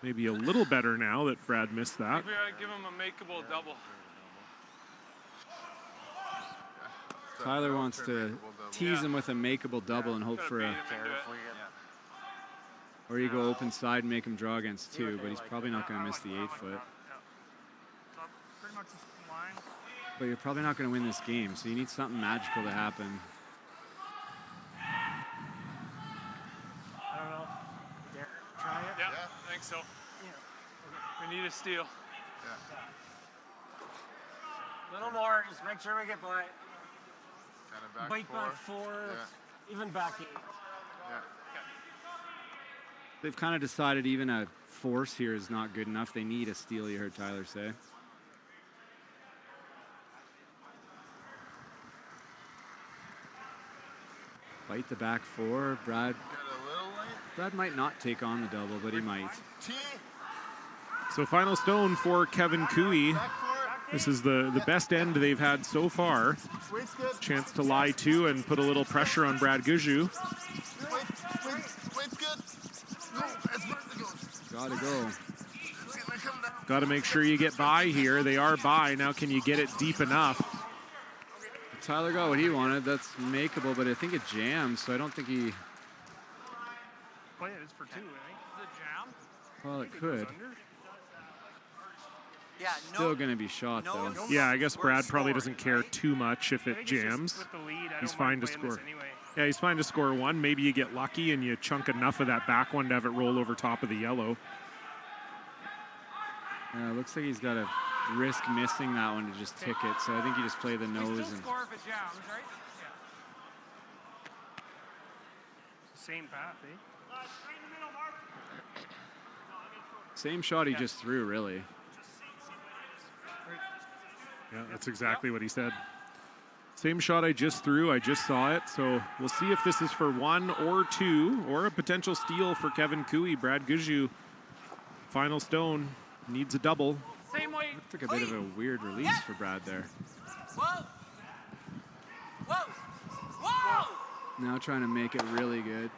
maybe a little better now that Brad missed that. Maybe I give him a makeable double. Tyler wants to tease him with a makeable double and hope for a... Or you go open side and make him draw against 2, but he's probably not going to miss the 8-foot. But you're probably not going to win this game, so you need something magical to happen. I don't know. Try it? Yeah, I think so. We need a steal. A little more, just make sure we get by. Kind of back Bite 4. back 4, even back 8. Yeah. They've kind of decided even a force here is not good enough. They need a steal, you heard Tyler say. Bite the back 4. Brad might not take on the double, but he might. So final stone for Kevin Cooey. This is the best end they've had so far. Chance to lie to and put a little pressure on Brad Gushue. Gotta go. Got to make sure you get by here. They are by. Now can you get it deep enough? Tyler got what he wanted. That's makeable, but I think it jams, so I don't think he... Oh, yeah, it's for 2, I think. Is it jam? Well, it could. Yeah, Still going to be shot, though. Yeah, I guess Brad probably doesn't care too much if it jams. He's fine to score. Yeah, he's fine to score 1. Maybe you get lucky and you chunk enough of that back one to have it roll over top of the yellow. Looks like he's got to risk missing that one to just tick it, so I think you just play the nose. And Score if it jams, right? Same path, eh? same shot he just threw, really. Yeah, that's exactly what he said. Same shot I just threw. I just saw it. So we'll see if this is for 1 or 2 or a potential steal for Kevin Cooey. Brad Gushue, final stone, needs a double. Same way. Took a bit of a weird release for Brad there. Whoa! Whoa! Whoa! Now trying to make it really good.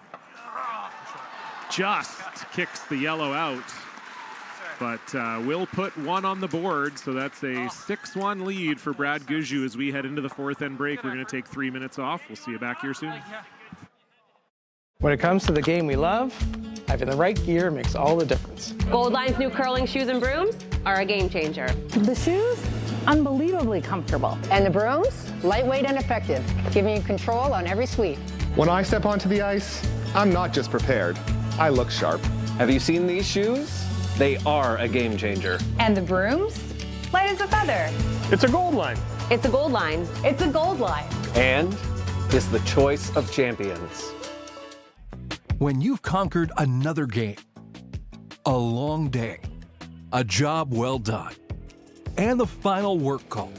Just kicks the yellow out. But will put 1 on the board, so that's a 6-1 lead for Brad Gushue as we head into the 4th end break. We're going to take 3 minutes off. We'll see you back here soon. When it comes to the game we love, having the right gear makes all the difference. Gold Line's new curling shoes and brooms are a game changer. The shoes, unbelievably comfortable. And the brooms, lightweight and effective, giving you control on every sweep. When I step onto the ice, I'm not just prepared, I look sharp. Have you seen these shoes? They are a game changer. And the brooms? Light as a feather. It's a Gold Line. It's a Gold Line. It's a Gold Line. And is the choice of champions. When you've conquered another game, a long day, a job well done, and the final work call.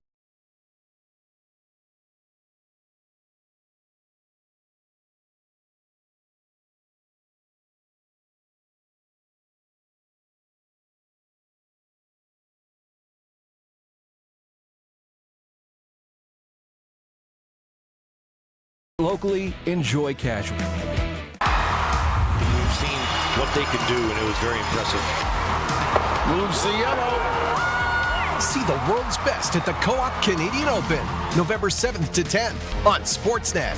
Locally, enjoy casual. We've seen what they could do, and it was very impressive. Moves the yellow. See the world's best at the Co-op Canadian Open, November 7th to 10th on Sportsnet.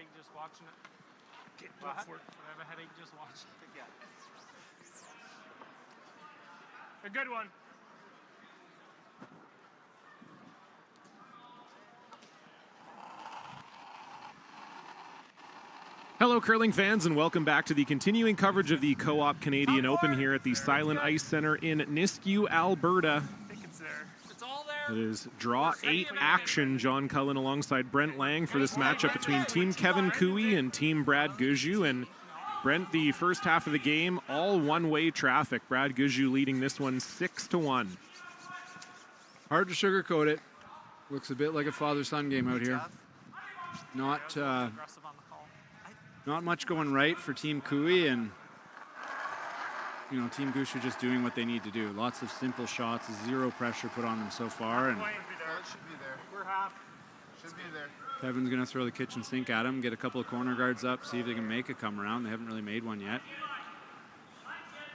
headache just watching it. I have a headache just watching it. Yeah. A good one. Hello, curling fans, and welcome back to the continuing coverage of the Co-op Canadian Open here at the Silent Ice Center in Nisku, Alberta. I think it's there. It's all there. It is draw 8 action. John Cullen alongside Brent Lang for this matchup between Team Kevin Cooey and Team Brad Gushue. And Brent, the first half of the game, all one-way traffic. Brad Gushue leading this one 6-1. Hard to sugarcoat it. Looks a bit like a father-son game out here. Not much going right for Team Cooey, and Team Gushue just doing what they need to do. Lots of simple shots, zero pressure put on them so far. And it should be there. We're half. Should be there. Kevin's going to throw the kitchen sink at him, get a couple of corner guards up, see if they can make a come around. They haven't really made one yet.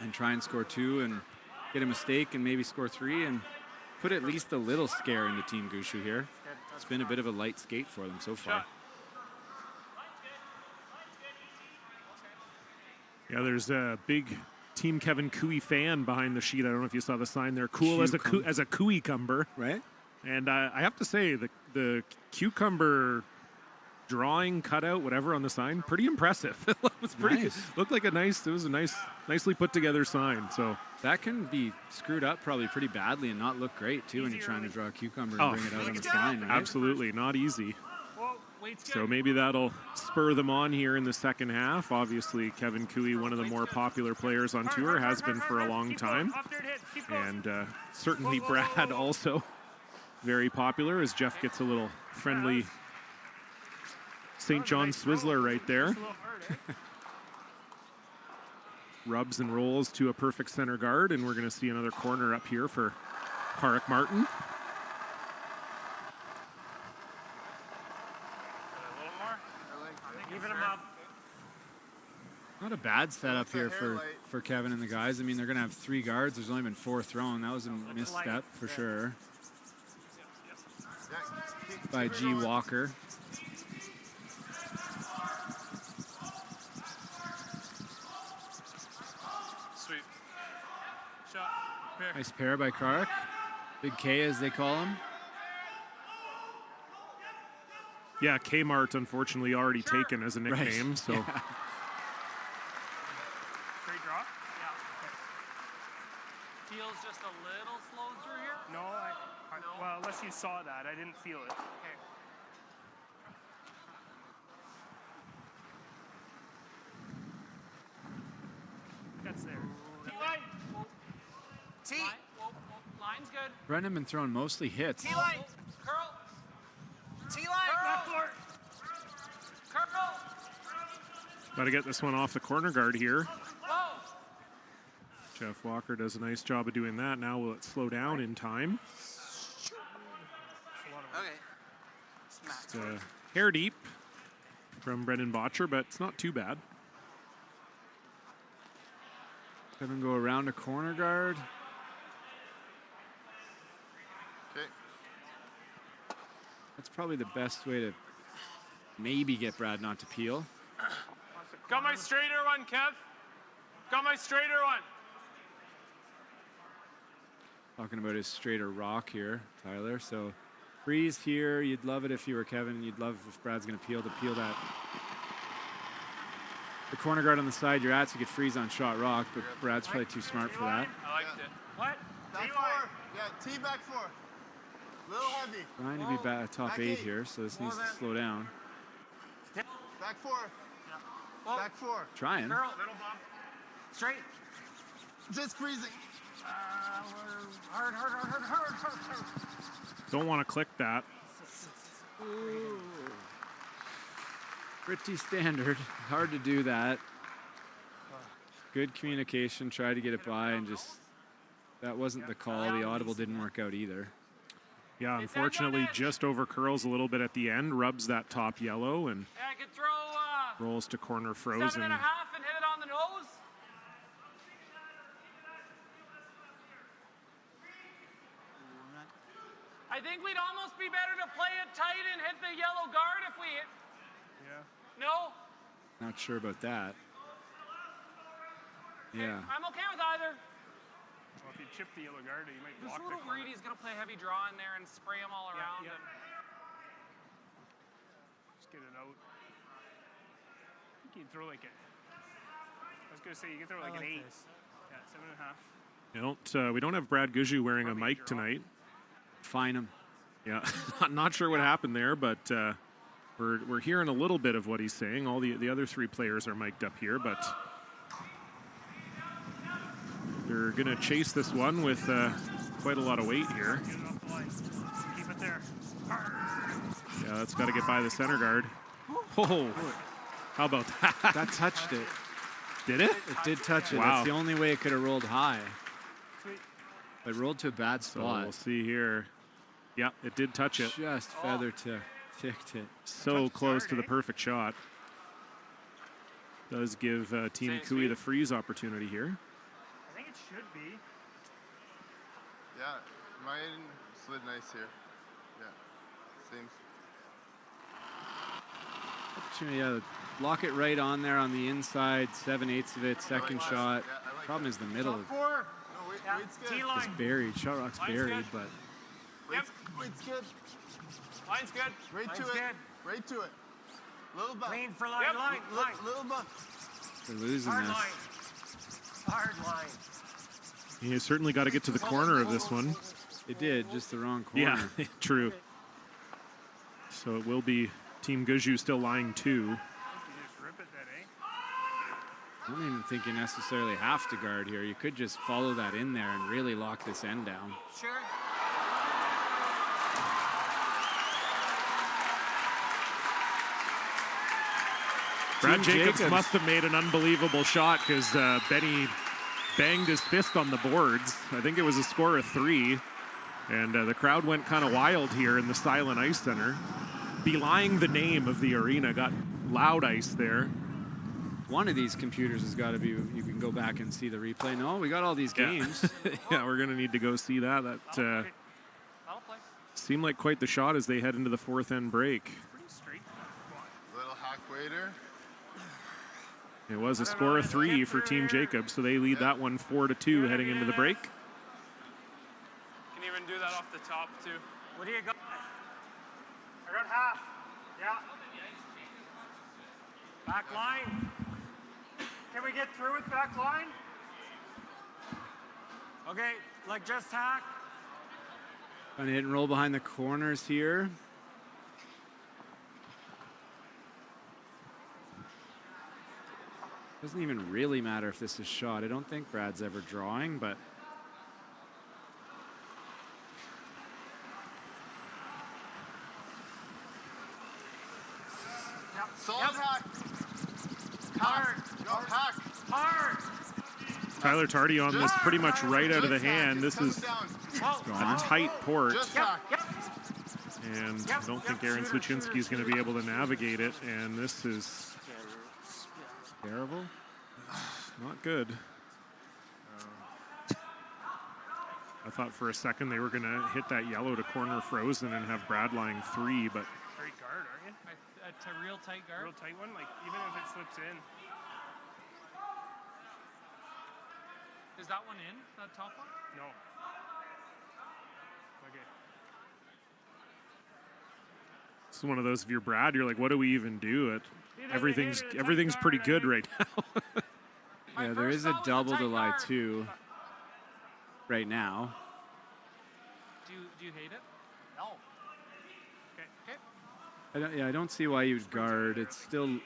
And try and score 2 and get a mistake and maybe score 3 and put at least a little scare into Team Gushue here. It's been a bit of a light skate for them so far. Yeah, there's a big Team Kevin Cooey fan behind the sheet. I don't know if you saw the sign there. Cool as a Cooey-cumber. Right. And I have to say, the cucumber drawing, cutout, whatever on the sign, pretty impressive. It was pretty. Nice. Looked like it was a nicely put together sign. So that can be screwed up probably pretty badly and not look great too when you're trying to draw a cucumber and bring it out on the sign. Right? Absolutely, not easy. So maybe that'll spur them on here in the second half. Obviously, Kevin Cooey, one of the more popular players on tour, has been for a long time. And certainly Brad also very popular as Jeff gets a little friendly St. John Swizzler right there. Rubs and rolls to a perfect center guard, and we're going to see another corner up here for Karek Martin. Not a bad setup here for Kevin and the guys. I mean, they're going to have 3 guards. There's only been 4 thrown. That was a misstep for sure by G. Walker. Sweet. Shot. Pair. Nice pair by Karek. Big K, as they call him. Yeah, Kmart unfortunately already taken as a nickname. Right. So. Yeah. Great draw? Yeah. Feels just a little slow through here? No, well, unless you saw that, I didn't feel it. Okay. That's there. T-line! T! Line's good. Brendan been throwing mostly hits. T-line! Curl! T-line! Left forward! Curl! Got to get this one off the corner guard here. Whoa! Jeff Walker does a nice job of doing that. Now will it slow down in time? Okay. Just hair deep from Brendan Botcher, but it's not too bad. Kevin go around a corner guard. Okay. That's probably the best way to maybe get Brad not to peel. Got my straighter one, Kev. Got my straighter one. Talking about his straighter rock here, Tyler. So freeze here. You'd love it if you were Kevin. You'd love if Brad's going to peel that. The corner guard on the side you're at, so you get freeze on shot rock, but Brad's probably too smart for that. I liked it. What? Back 4. Yeah, T back 4. Little heavy. Trying to be top 8 here, so this needs to slow down. Back 4. Yeah. Back 4. Trying. Curl. Little bump. Straight. Just freezing. Hard. Don't want to click that. Ooh. Pretty standard. Hard to do that. Good communication. Tried to get it by, and just that wasn't the call. The audible didn't work out either. Yeah, unfortunately, just over curls a little bit at the end. Rubs that top yellow and I could throw rolls to corner frozen. 7.5 and hit it on the nose. I think we'd almost be better to play it tight and hit the yellow guard if we hit. Yeah. No? Not sure about that. Yeah. I'm okay with either. Well, if you chip the yellow guard, you might block This little the corner. greedy's gonna play heavy draw in there and spray them all around. Yeah. And Just get it out. I think you can throw like a. I was gonna say you can throw like an 8. Yeah, 7.5. We don't have Brad Gushue wearing a mic tonight. Fine him. Yeah, not sure what happened there, but we're hearing a little bit of what he's saying. All the other 3 players are mic'd up here, but they're gonna chase this one with quite a lot of weight here. Keep it there. Yeah, that's got to get by the center guard. Oh, how about that? That touched it. Did it? It did touch it. Wow. That's the only way it could have rolled high. Sweet. It rolled to a bad So spot. we'll see here. Yeah, it did touch it. Just feather ticked it. So close to the perfect shot. Does give Team Cooey the freeze opportunity here. I think it should be. Yeah, mine slid nice here. Yeah, same. Yeah, lock it right on there on the inside. 7/8 of it. Second shot. Problem is the middle. Top 4. No, weight's good. It's buried. Shot rock's buried, but Weight's good. Line's good. Right Line's to it. good. Right to it. Little bump. Clean for line. Line. Little bump. they're losing Hard this. line. Hard line. He certainly got to get to the corner of this one. It did, just the wrong corner. Yeah, true. So it will be Team Gushue still lying 2. You just rip it then, eh? I don't even think you necessarily have to guard here. You could just follow that in there and really lock this end down. Sure. Brad Team Jacobs Jacobs. must have made an unbelievable shot because Benny banged his fist on the boards. I think it was a score of 3. And the crowd went kind of wild here in the Silent Ice Center. Belying the name of the arena, got loud ice there. One of these computers has got to be, you can go back and see the replay. No, we got all these games. Yeah, we're going to need to go see that. That seemed like quite the shot as they head into the 4th end break. Pretty straight. Little hack waiter. It was a score of 3 for Team Jacobs, so they lead that one 4-2 heading into the break. Can even do that off the top too. What do you got? I got half. Yeah. Back line. Can we get through with back line? Okay, like just hack. Trying to hit and roll behind the corners here. Doesn't even really matter if this is shot. I don't think Brad's ever drawing, but Solid hack. Hard. Hack. Hard. Tyler Tardy on this pretty much right out of the hand. This is a tight port. And I don't think Aaron Sluchinski is going to be able to navigate it. And this is terrible. Not good. I thought for a second they were going to hit that yellow to corner frozen and have Brad lying 3, but Great guard, aren't you? A real tight guard. Real tight one, like even if it slips in. Is that one in? That top one? No. Okay. this is one of those, if you're Brad, you're like, what do we even do? Everything's pretty good right now. Yeah, there is a double to lie 2 right now. Do you hate it? No. Okay. I don't see why you'd guard. It's still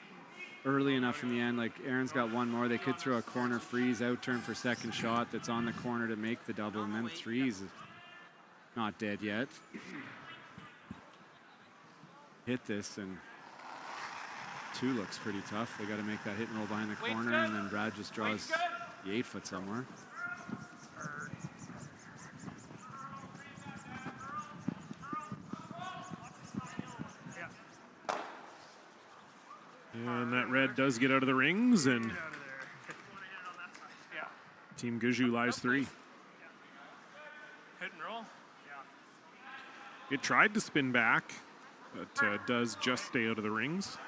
early enough in the end. Like Aaron's got one more. They could throw a corner freeze out turn for second shot that's on the corner to make the double, and then 3's not dead yet. Hit this, and 2 looks pretty tough. They got to make that hit and roll behind the corner, and then Brad just draws the 8-foot somewhere. And that red does get out of the rings, and Team Gushue lies 3. Hit and roll. It tried to spin back, but does just stay out of the rings.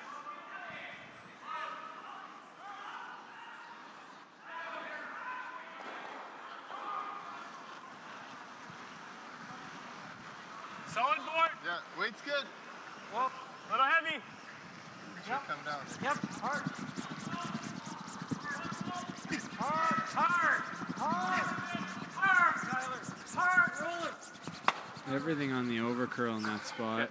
Yep. Come down. Yep, hard. Hard, Tyler. Hard, roll it. Everything on the over curl in that spot.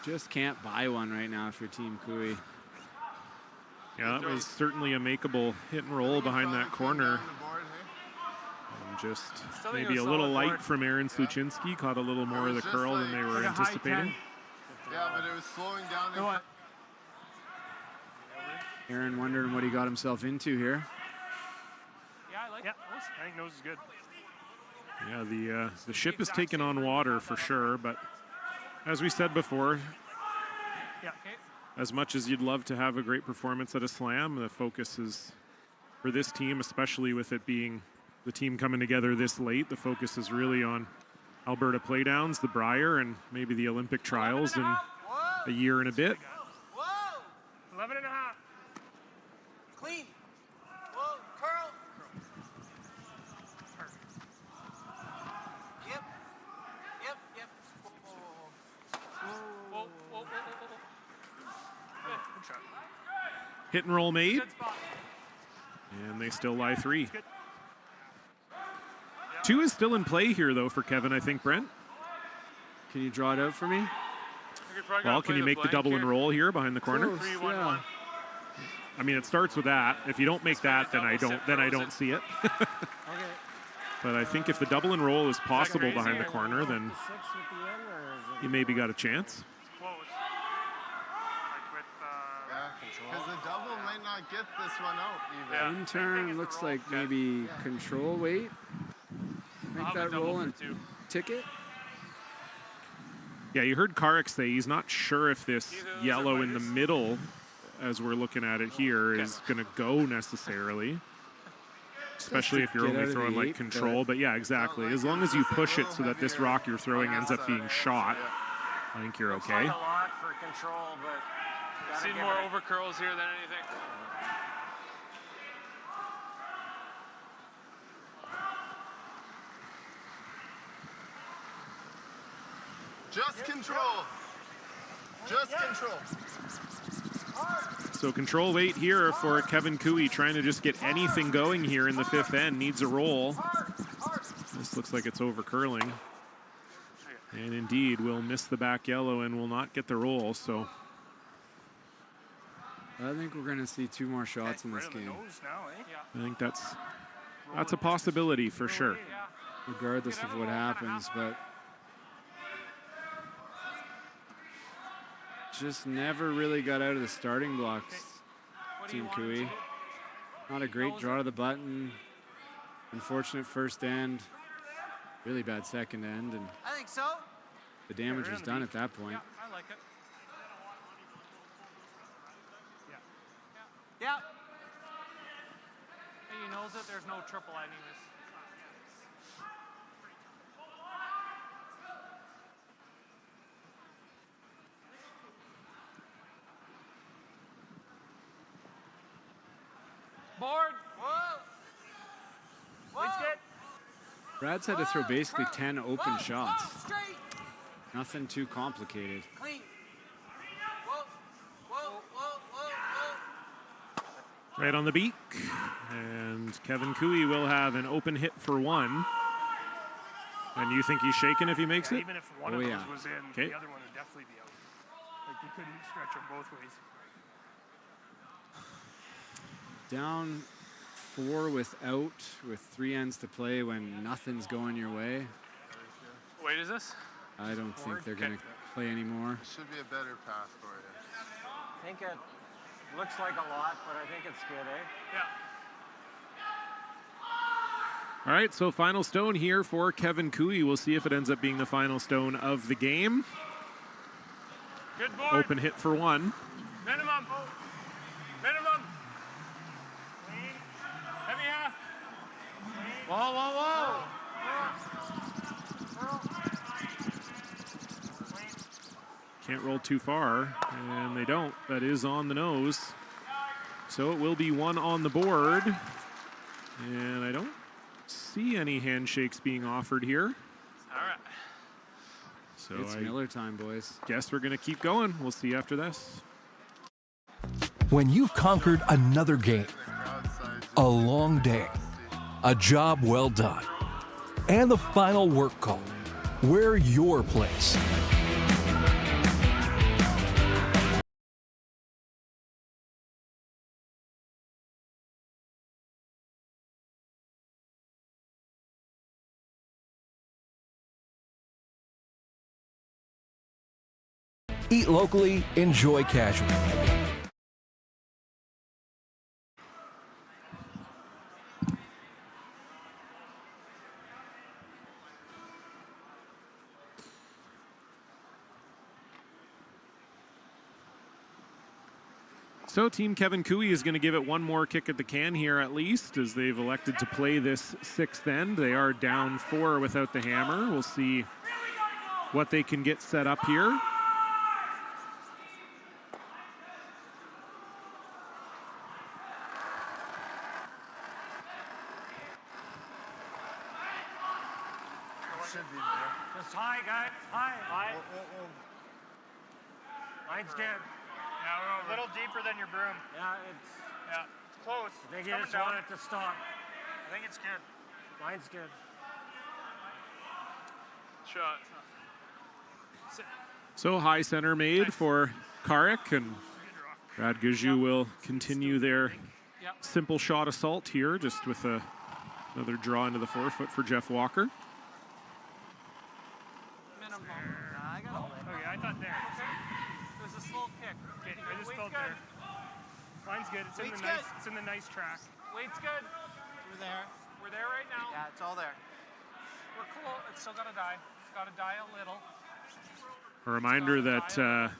Just can't buy one right now if you're Team Kui. Yeah, that was certainly a makeable hit and roll behind that corner. And just maybe a little light from Aaron Sluchinski. Caught a little more of the curl than they were anticipating. Yeah, but it was slowing down. Aaron wondering what he got himself into here. Yeah, I like it. I think nose is good. Yeah, the ship is taking on water for sure, but as we said before, as much as you'd love to have a great performance at a slam, the focus is, for this team, especially with it being the team coming together this late, the focus is really on Alberta Playdowns, the Brier, and maybe the Olympic trials in a year and a bit. 11 and a half. Clean. Whoa, curl. Yep. Whoa. Good shot. Hit and roll made. And they still lie 3. 2 is still in play here, though, for Kevin, I think, Brent. Can you draw it out for me? Well, can you make the double and roll here behind the corner? Close, yeah. I mean, it starts with that. If you don't make that, then I don't see it. But I think if the double and roll is possible behind the corner, then you maybe got a chance. Because the double might not get this one out even. In turn, looks like maybe control weight. Make that roll and ticket. Yeah, you heard Karik say he's not sure if this yellow in the middle, as we're looking at it here, is going to go necessarily. Especially if you're only throwing like control. But yeah, exactly. As long as you push it so that this rock you're throwing ends up being shot, I think you're okay. Looks like a lot for control, but Seen more over curls here than anything. Just control. Just control. So control weight here for Kevin Kui, trying to just get anything going here in the 5th end. Needs a roll. This looks like it's over curling. And indeed, will miss the back yellow and will not get the roll. So I think we're going to see 2 more shots in this game. I think that's a possibility for sure. Regardless of what happens, but just never really got out of the starting blocks, Team Kui. Not a great draw to the button. Unfortunate first end. Really bad second end, and I think so. the damage was done at that point. I like it. Yeah. He knows it. There's no triple lighting this. Board. Whoa. Brad's had to throw basically 10 open shots. Straight. Nothing too complicated. Clean. Right on the beak. And Kevin Kui will have an open hit for 1. And you think he's shaking if he makes it? Even if one of those was in, the other one would definitely be out. Like you couldn't stretch them both ways. Down 4 without, with 3 ends to play when nothing's going your way. Wait, is this? I don't think they're going to play anymore. Should be a better path for you. I think it looks like a lot, but I think it's good, eh? Yeah. All right, so final stone here for Kevin Kui. We'll see if it ends up being the final stone of the game. Good board. Open hit for 1. Minimum. Minimum. Heavy half. Whoa, whoa, whoa. Can't roll too far, and they don't. That is on the nose. So it will be 1 on the board. And I don't see any handshakes being offered here. All right. So it's Miller time, boys. Guess we're going to keep going. We'll see after this. When you've conquered another game, a long day, a job well done, and the final work call, we're your place. Eat locally, enjoy casually. So Team Kevin Cooey is going to give it one more kick at the can here at least, as they've elected to play this 6th end. They are down 4 without the hammer. We'll see what they can get set up here. Should be there. Just high, guys. High. High. Line's good. Yeah, we're a little deeper than your broom. Yeah, it's close. I think It's you just coming want it to stop. I think it's good. Line's good. Shot. So high center made for Karik, and Brad Gushue will continue their simple shot assault here, just with another draw into the forefoot for Jeff Walker. Okay, I thought there. It was a slow kick. Okay, I just felt there. Line's good. It's in the nice. It's in the nice track. Weight's good. We're there. We're there right now. Yeah, it's all there. We're cool. It's still gotta die. It's gotta die a little. A reminder that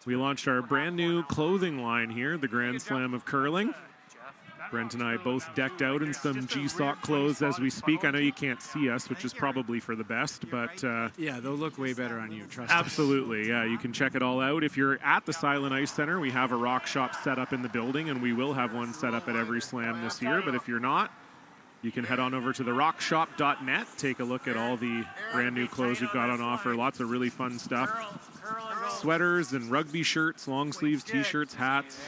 we launched our brand new clothing line here, the Grand Slam of Curling. Brent and I both decked out in some G-Sock clothes as we speak. I know you can't see us, which is probably for the best, but yeah, they'll look way better on you, trust absolutely. Yeah, you can check it all out. If you're at the Silent Ice Center, we have a rock shop set up in the building, and we will have one set up at every slam this year. But if you're not, you can head on over to therockshop.net, take a look at all the brand new clothes we've got on offer. Lots of really fun stuff. Sweaters and rugby shirts, long sleeves, t-shirts, hats.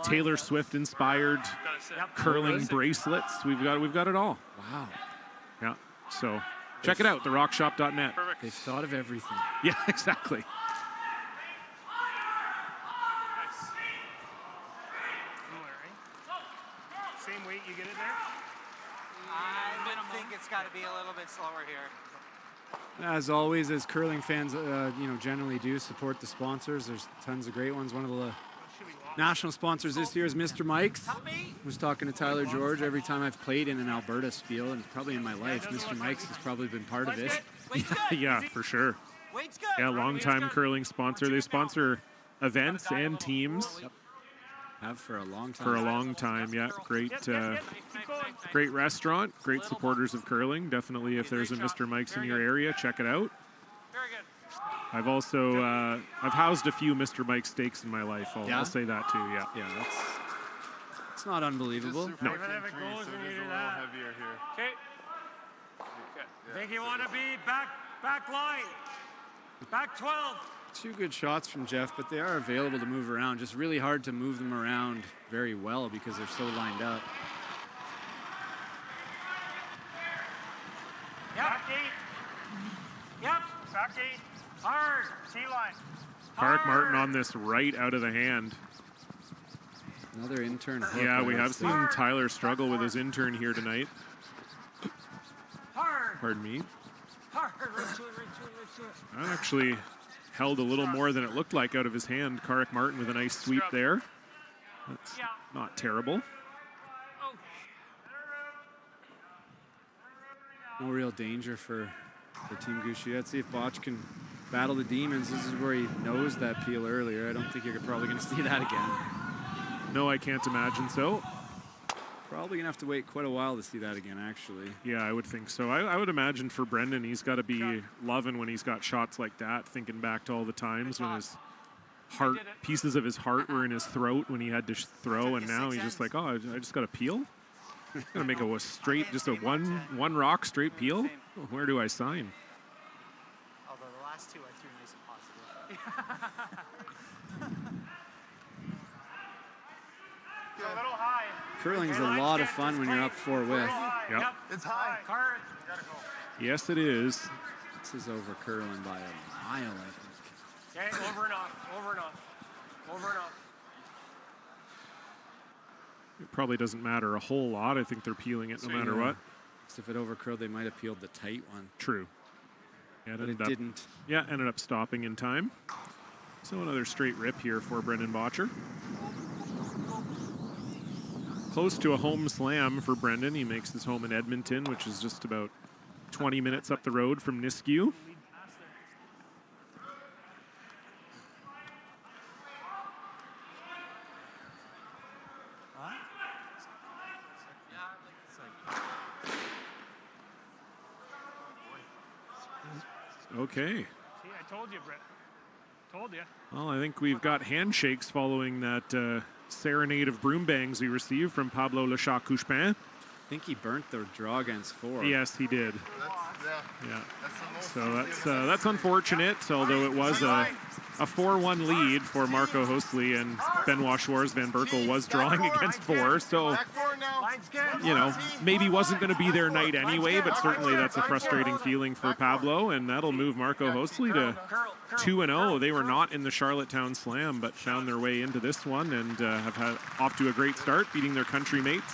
Taylor Swift inspired curling bracelets. We've got it all. Wow. Yeah. So check it out, therockshop.net. They've thought of everything. Yeah, exactly. Same weight, you get it there? I think it's got to be a little bit slower here. As always, as curling fans, generally do support the sponsors. There's tons of great ones. One of the national sponsors this year is Mr. Mike's. I was talking to Tyler George every time I've played in an Alberta spiel, and probably in my life, Mr. Mike's has probably been part of it. Yeah, for sure. Yeah, long-time curling sponsor. They sponsor events and teams. Yep. Have for a long time. For a long time, yeah. Great restaurant, great supporters of curling. Definitely, if there's a Mr. Mike's in your area, check it out. I've also I've housed a few Mr. Mike's steaks in my life. I'll say that too. Yeah. Yeah, it's not unbelievable. No. Even if it goes so and it you is do a little that. heavier here. Okay. Think you want to be back line. Back 12. 2 good shots from Jeff, but they are available to move around. Just really hard to move them around very well because they're so lined up. Yep. Back 8. Yep. Back 8. Hard. T-line. Karik Martin on this right out of the hand. Another intern hook. Yeah, we have seen Tyler struggle with his intern here tonight. Hard. Pardon me. Hard. Right to it. That actually held a little more than it looked like out of his hand. Karik Martin with a nice sweep there. That's not terrible. No real danger for Team Gushue. Let's see if Botch can battle the demons. This is where he knows that peel earlier. I don't think you're probably going to see that again. No, I can't imagine so. Probably going to have to wait quite a while to see that again, actually. Yeah, I would think so. I would imagine for Brendan, he's got to be loving when he's got shots like that, thinking back to all the times when his heart, pieces of his heart were in his throat when he had to throw, and now he's just like, oh, I just got to peel? I'm going to make a straight, just a one rock straight peel? Where do I sign? Although last two I threw nice and positive. It's a little high. Curling's a lot of fun when you're up 4 with. Yep. It's high. Cart. Yes, it is. This is over curling by a mile, I think. Okay, over and off, over and off, over and off. It probably doesn't matter a whole lot. I think they're peeling it no matter what. If it overcurled, they might have peeled the tight one. True. Yeah, But it didn't. Yeah, ended up stopping in time. So another straight rip here for Brendan Botcher. Close to a home slam for Brendan. He makes his home in Edmonton, which is just about 20 minutes up the road from Nisku. Okay. See, I told you, Brett. Told you. Well, I think we've got handshakes following that serenade of broom bangs we received from Pablo Lechat Couchepin. I think he burnt the draw against 4. Yes, he did. Yeah. So that's unfortunate, although it was a 4-1 lead for Marco Hostley, and Benoit Schwarz Van Berkel was drawing against 4. So, you know, maybe wasn't going to be their night anyway, but certainly that's a frustrating feeling for Pablo, and that'll move Marco Hostley to 2-0. They were not in the Charlottetown Slam, but found their way into this one and have had off to a great start, beating their country mates,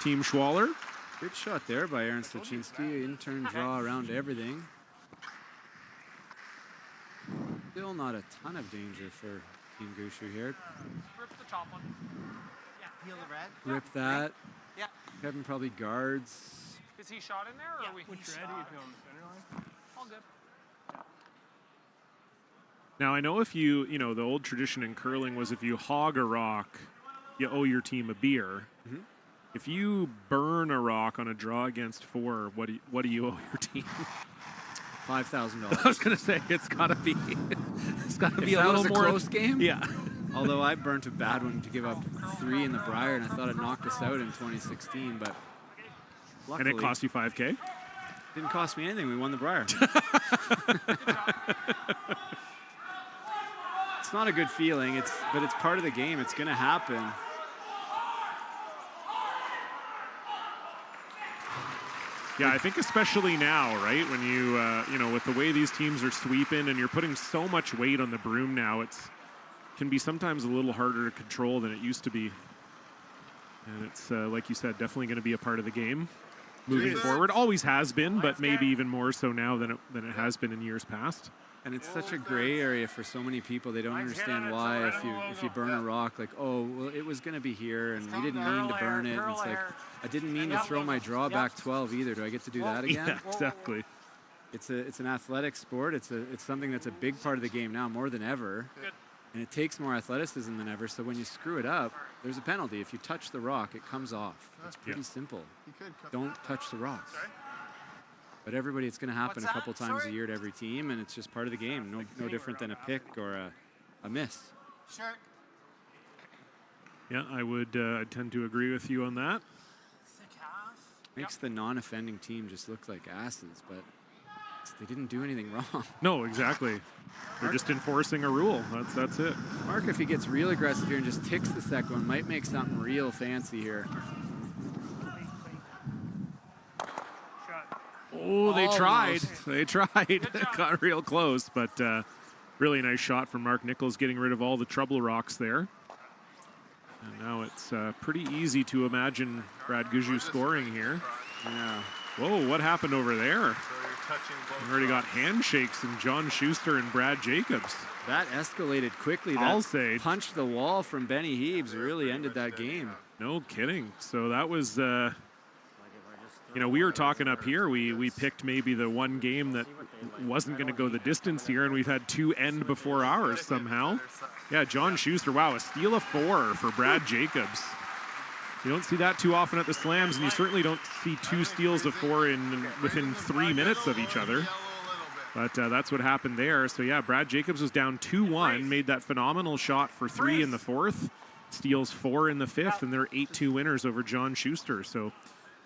Team Schwaller. Good shot there by Aaron Stachinski. In-turn draw around everything. Still not a ton of danger for Team Gushue here. Rip the top one. Yeah, peel the red. Rip that. Yeah. Kevin probably guards. Is he shot in there, or are we? Which red? Are you feeling the center line? All good. Now, I know if you know, the old tradition in curling was if you hog a rock, you owe your team a beer. Mm-hmm. If you burn a rock on a draw against 4, what do you owe your team? $5,000. I was gonna say it's gotta be a little more close game. Yeah. Although I burnt a bad one to give up 3 in the Brier, and I thought it knocked us out in 2016, but luckily, and it cost you $5K. Didn't cost me anything. We won the Brier. It's not a good feeling. But it's part of the game. It's gonna happen. Yeah, I think especially now, right, when you with the way these teams are sweeping and you're putting so much weight on the broom now, can be sometimes a little harder to control than it used to be. And it's, like you said, definitely going to be a part of the game moving forward. Always has been, but maybe even more so now than it has been in years past. And it's such a gray area for so many people. They don't understand why if you burn a rock, like, oh, well, it was going to be here, and we didn't mean to burn it. And it's like, I didn't mean to throw my draw back 12 either. Do I get to do that again? Yeah, exactly. It's an athletic sport. It's something that's a big part of the game now, more than ever. And it takes more athleticism than ever. So when you screw it up, there's a penalty. If you touch the rock, it comes off. It's pretty simple. Don't touch the rocks. But everybody, it's going to happen a couple times a year to every team, and it's just part of the game. No different than a pick or a miss. Sure. Yeah, I tend to agree with you on that. Makes the non-offending team just look like asses, but they didn't do anything wrong. No, exactly. They're just enforcing a rule. That's it. Mark, if he gets real aggressive here and just ticks the second one, might make something real fancy here. Oh, they tried. Almost. They tried. Got real close, but really nice shot from Mark Nichols, getting rid of all the trouble rocks there. And now it's pretty easy to imagine Brad Gushue scoring here. Yeah. Whoa, what happened over there? We already got handshakes from John Schuster and Brad Jacobs. That escalated quickly. I'll say. Punch the wall from Benny Heaves really ended that game. No kidding. So that was, we were talking up here. We picked maybe the one game that wasn't going to go the distance here, and we've had 2 end before ours somehow. Yeah, John Schuster. Wow, a steal of 4 for Brad Jacobs. You don't see that too often at the slams, and you certainly don't see 2 steals of 4 within 3 minutes of each other. But that's what happened there. So, yeah, Brad Jacobs was down 2-1, made that phenomenal shot for 3 in the 4th, steals 4 in the 5th, and they're 8-2 winners over John Schuster. So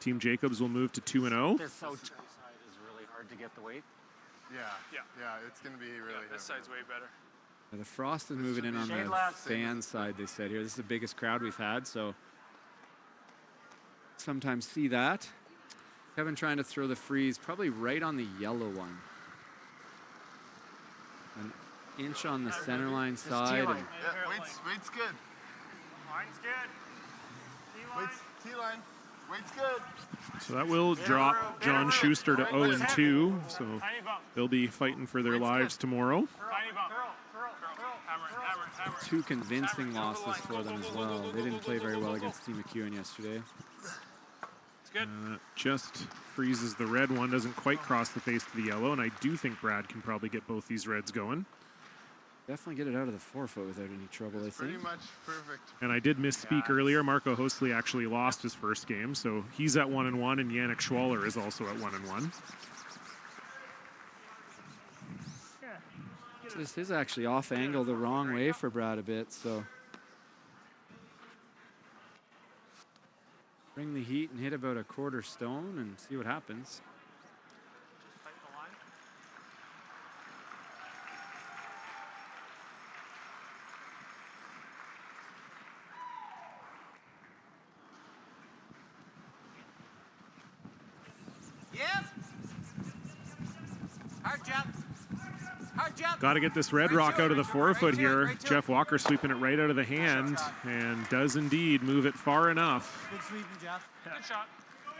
Team Jacobs will move to 2-0. This outside is really hard to get the weight. Yeah, it's going to be really heavy. This side's way better. The frost is moving in on shade the left. fan side, they said here. This is the biggest crowd we've had, so sometimes see that. Kevin trying to throw the freeze probably right on the yellow one. An inch on the center line side. And Yeah, weight's good. Line's good. T-line. Weight's good. So that will drop John Schuster to 0-2. So they'll be fighting for their lives tomorrow. Tiny bump. Hammer. two convincing losses for them as well. They didn't play very well against Team McEwen yesterday. It's good. Just freezes the red one, doesn't quite cross the face to the yellow, and I do think Brad can probably get both these reds going. Definitely get it out of the forefoot without any trouble, I think. Pretty much perfect. And I did misspeak earlier. Marco Hosley actually lost his first game, so he's at 1-1, and Yannick Schwaller is also at 1-1. This is actually off angle the wrong way for Brad a bit, so bring the heat and hit about a quarter stone and see what happens. Yep. Hard jump. Hard jump. Got to get this red rock out of the forefoot here. Jeff Walker sweeping it right out of the hand and does indeed move it far enough. Good sweeping, Jeff. Good shot.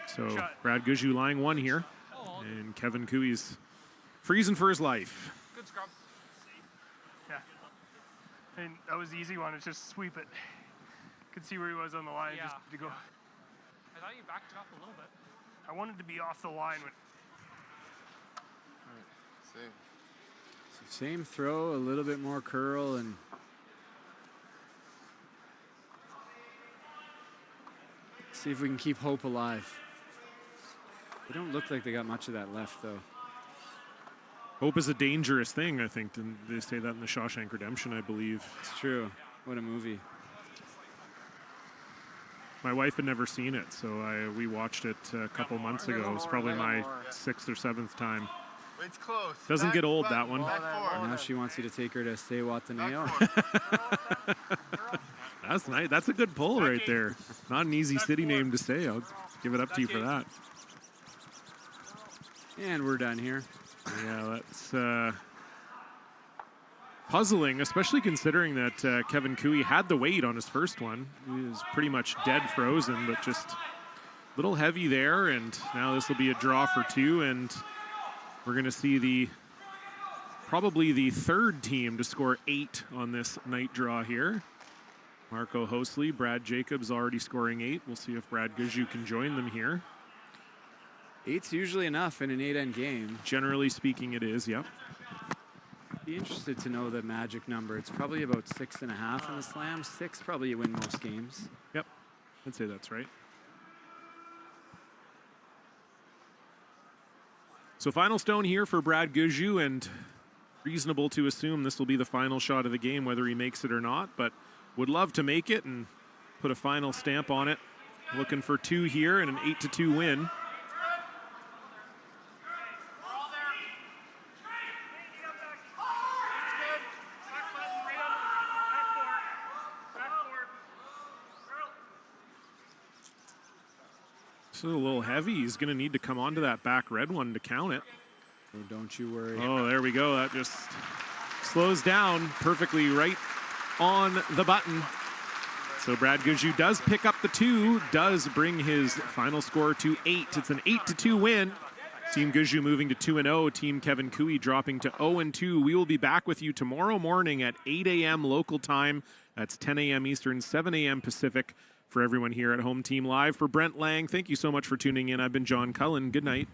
So Brad Gushue lying one here, and Kevin Cooey's freezing for his life. Good scrub. Yeah. And that was the easy one. It's just sweep it. Could see where he was on the line. Just to go. I thought you backed it up a little bit. I wanted to be off the line. Same. So same throw, a little bit more curl, and see if we can keep hope alive. They don't look like they got much of that left, though. Hope is a dangerous thing, I think. And they say that in the Shawshank Redemption, I believe. It's true. What a movie. My wife had never seen it, so we watched it a couple months ago. It was probably my 6th or 7th time. It's close. Doesn't get old, that one. Now she wants you to take her to Stay Wataneo. That's nice. That's a good pull right there. Not an easy city name to say. I'll give it up to you for that. And we're done here. Yeah, that's puzzling, especially considering that Kevin Cooey had the weight on his first one. He was pretty much dead frozen, but just a little heavy there. And now this will be a draw for two, and we're going to see probably the third team to score 8 on this night draw here. Marco Hosley, Brad Jacobs already scoring 8. We'll see if Brad Gushue can join them here. 8's usually enough in an 8-end game. Generally speaking, it is, yep. Be interested to know the magic number. It's probably about 6.5 in the slam. 6 probably you win most games. Yep, I'd say that's right. So final stone here for Brad Gushue, and reasonable to assume this will be the final shot of the game, whether he makes it or not, but would love to make it and put a final stamp on it. Looking for 2 here and an 8-2 win. A little heavy. He's going to need to come onto that back red one to count it. Oh, don't you worry. Oh, there we go. That just slows down perfectly right on the button. So Brad Gushue does pick up the 2, does bring his final score to 8. It's an 8-2 win. Team Gushue moving to 2-0. Team Kevin Cooey dropping to 0-2. We will be back with you tomorrow morning at 8 a.m. local time. That's 10 a.m. Eastern, 7 a.m. Pacific. For everyone here at Home Team Live, for Brent Lang, thank you so much for tuning in. I've been John Cullen. Good night.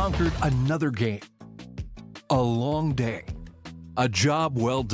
conquered another game. A long day. A job well done.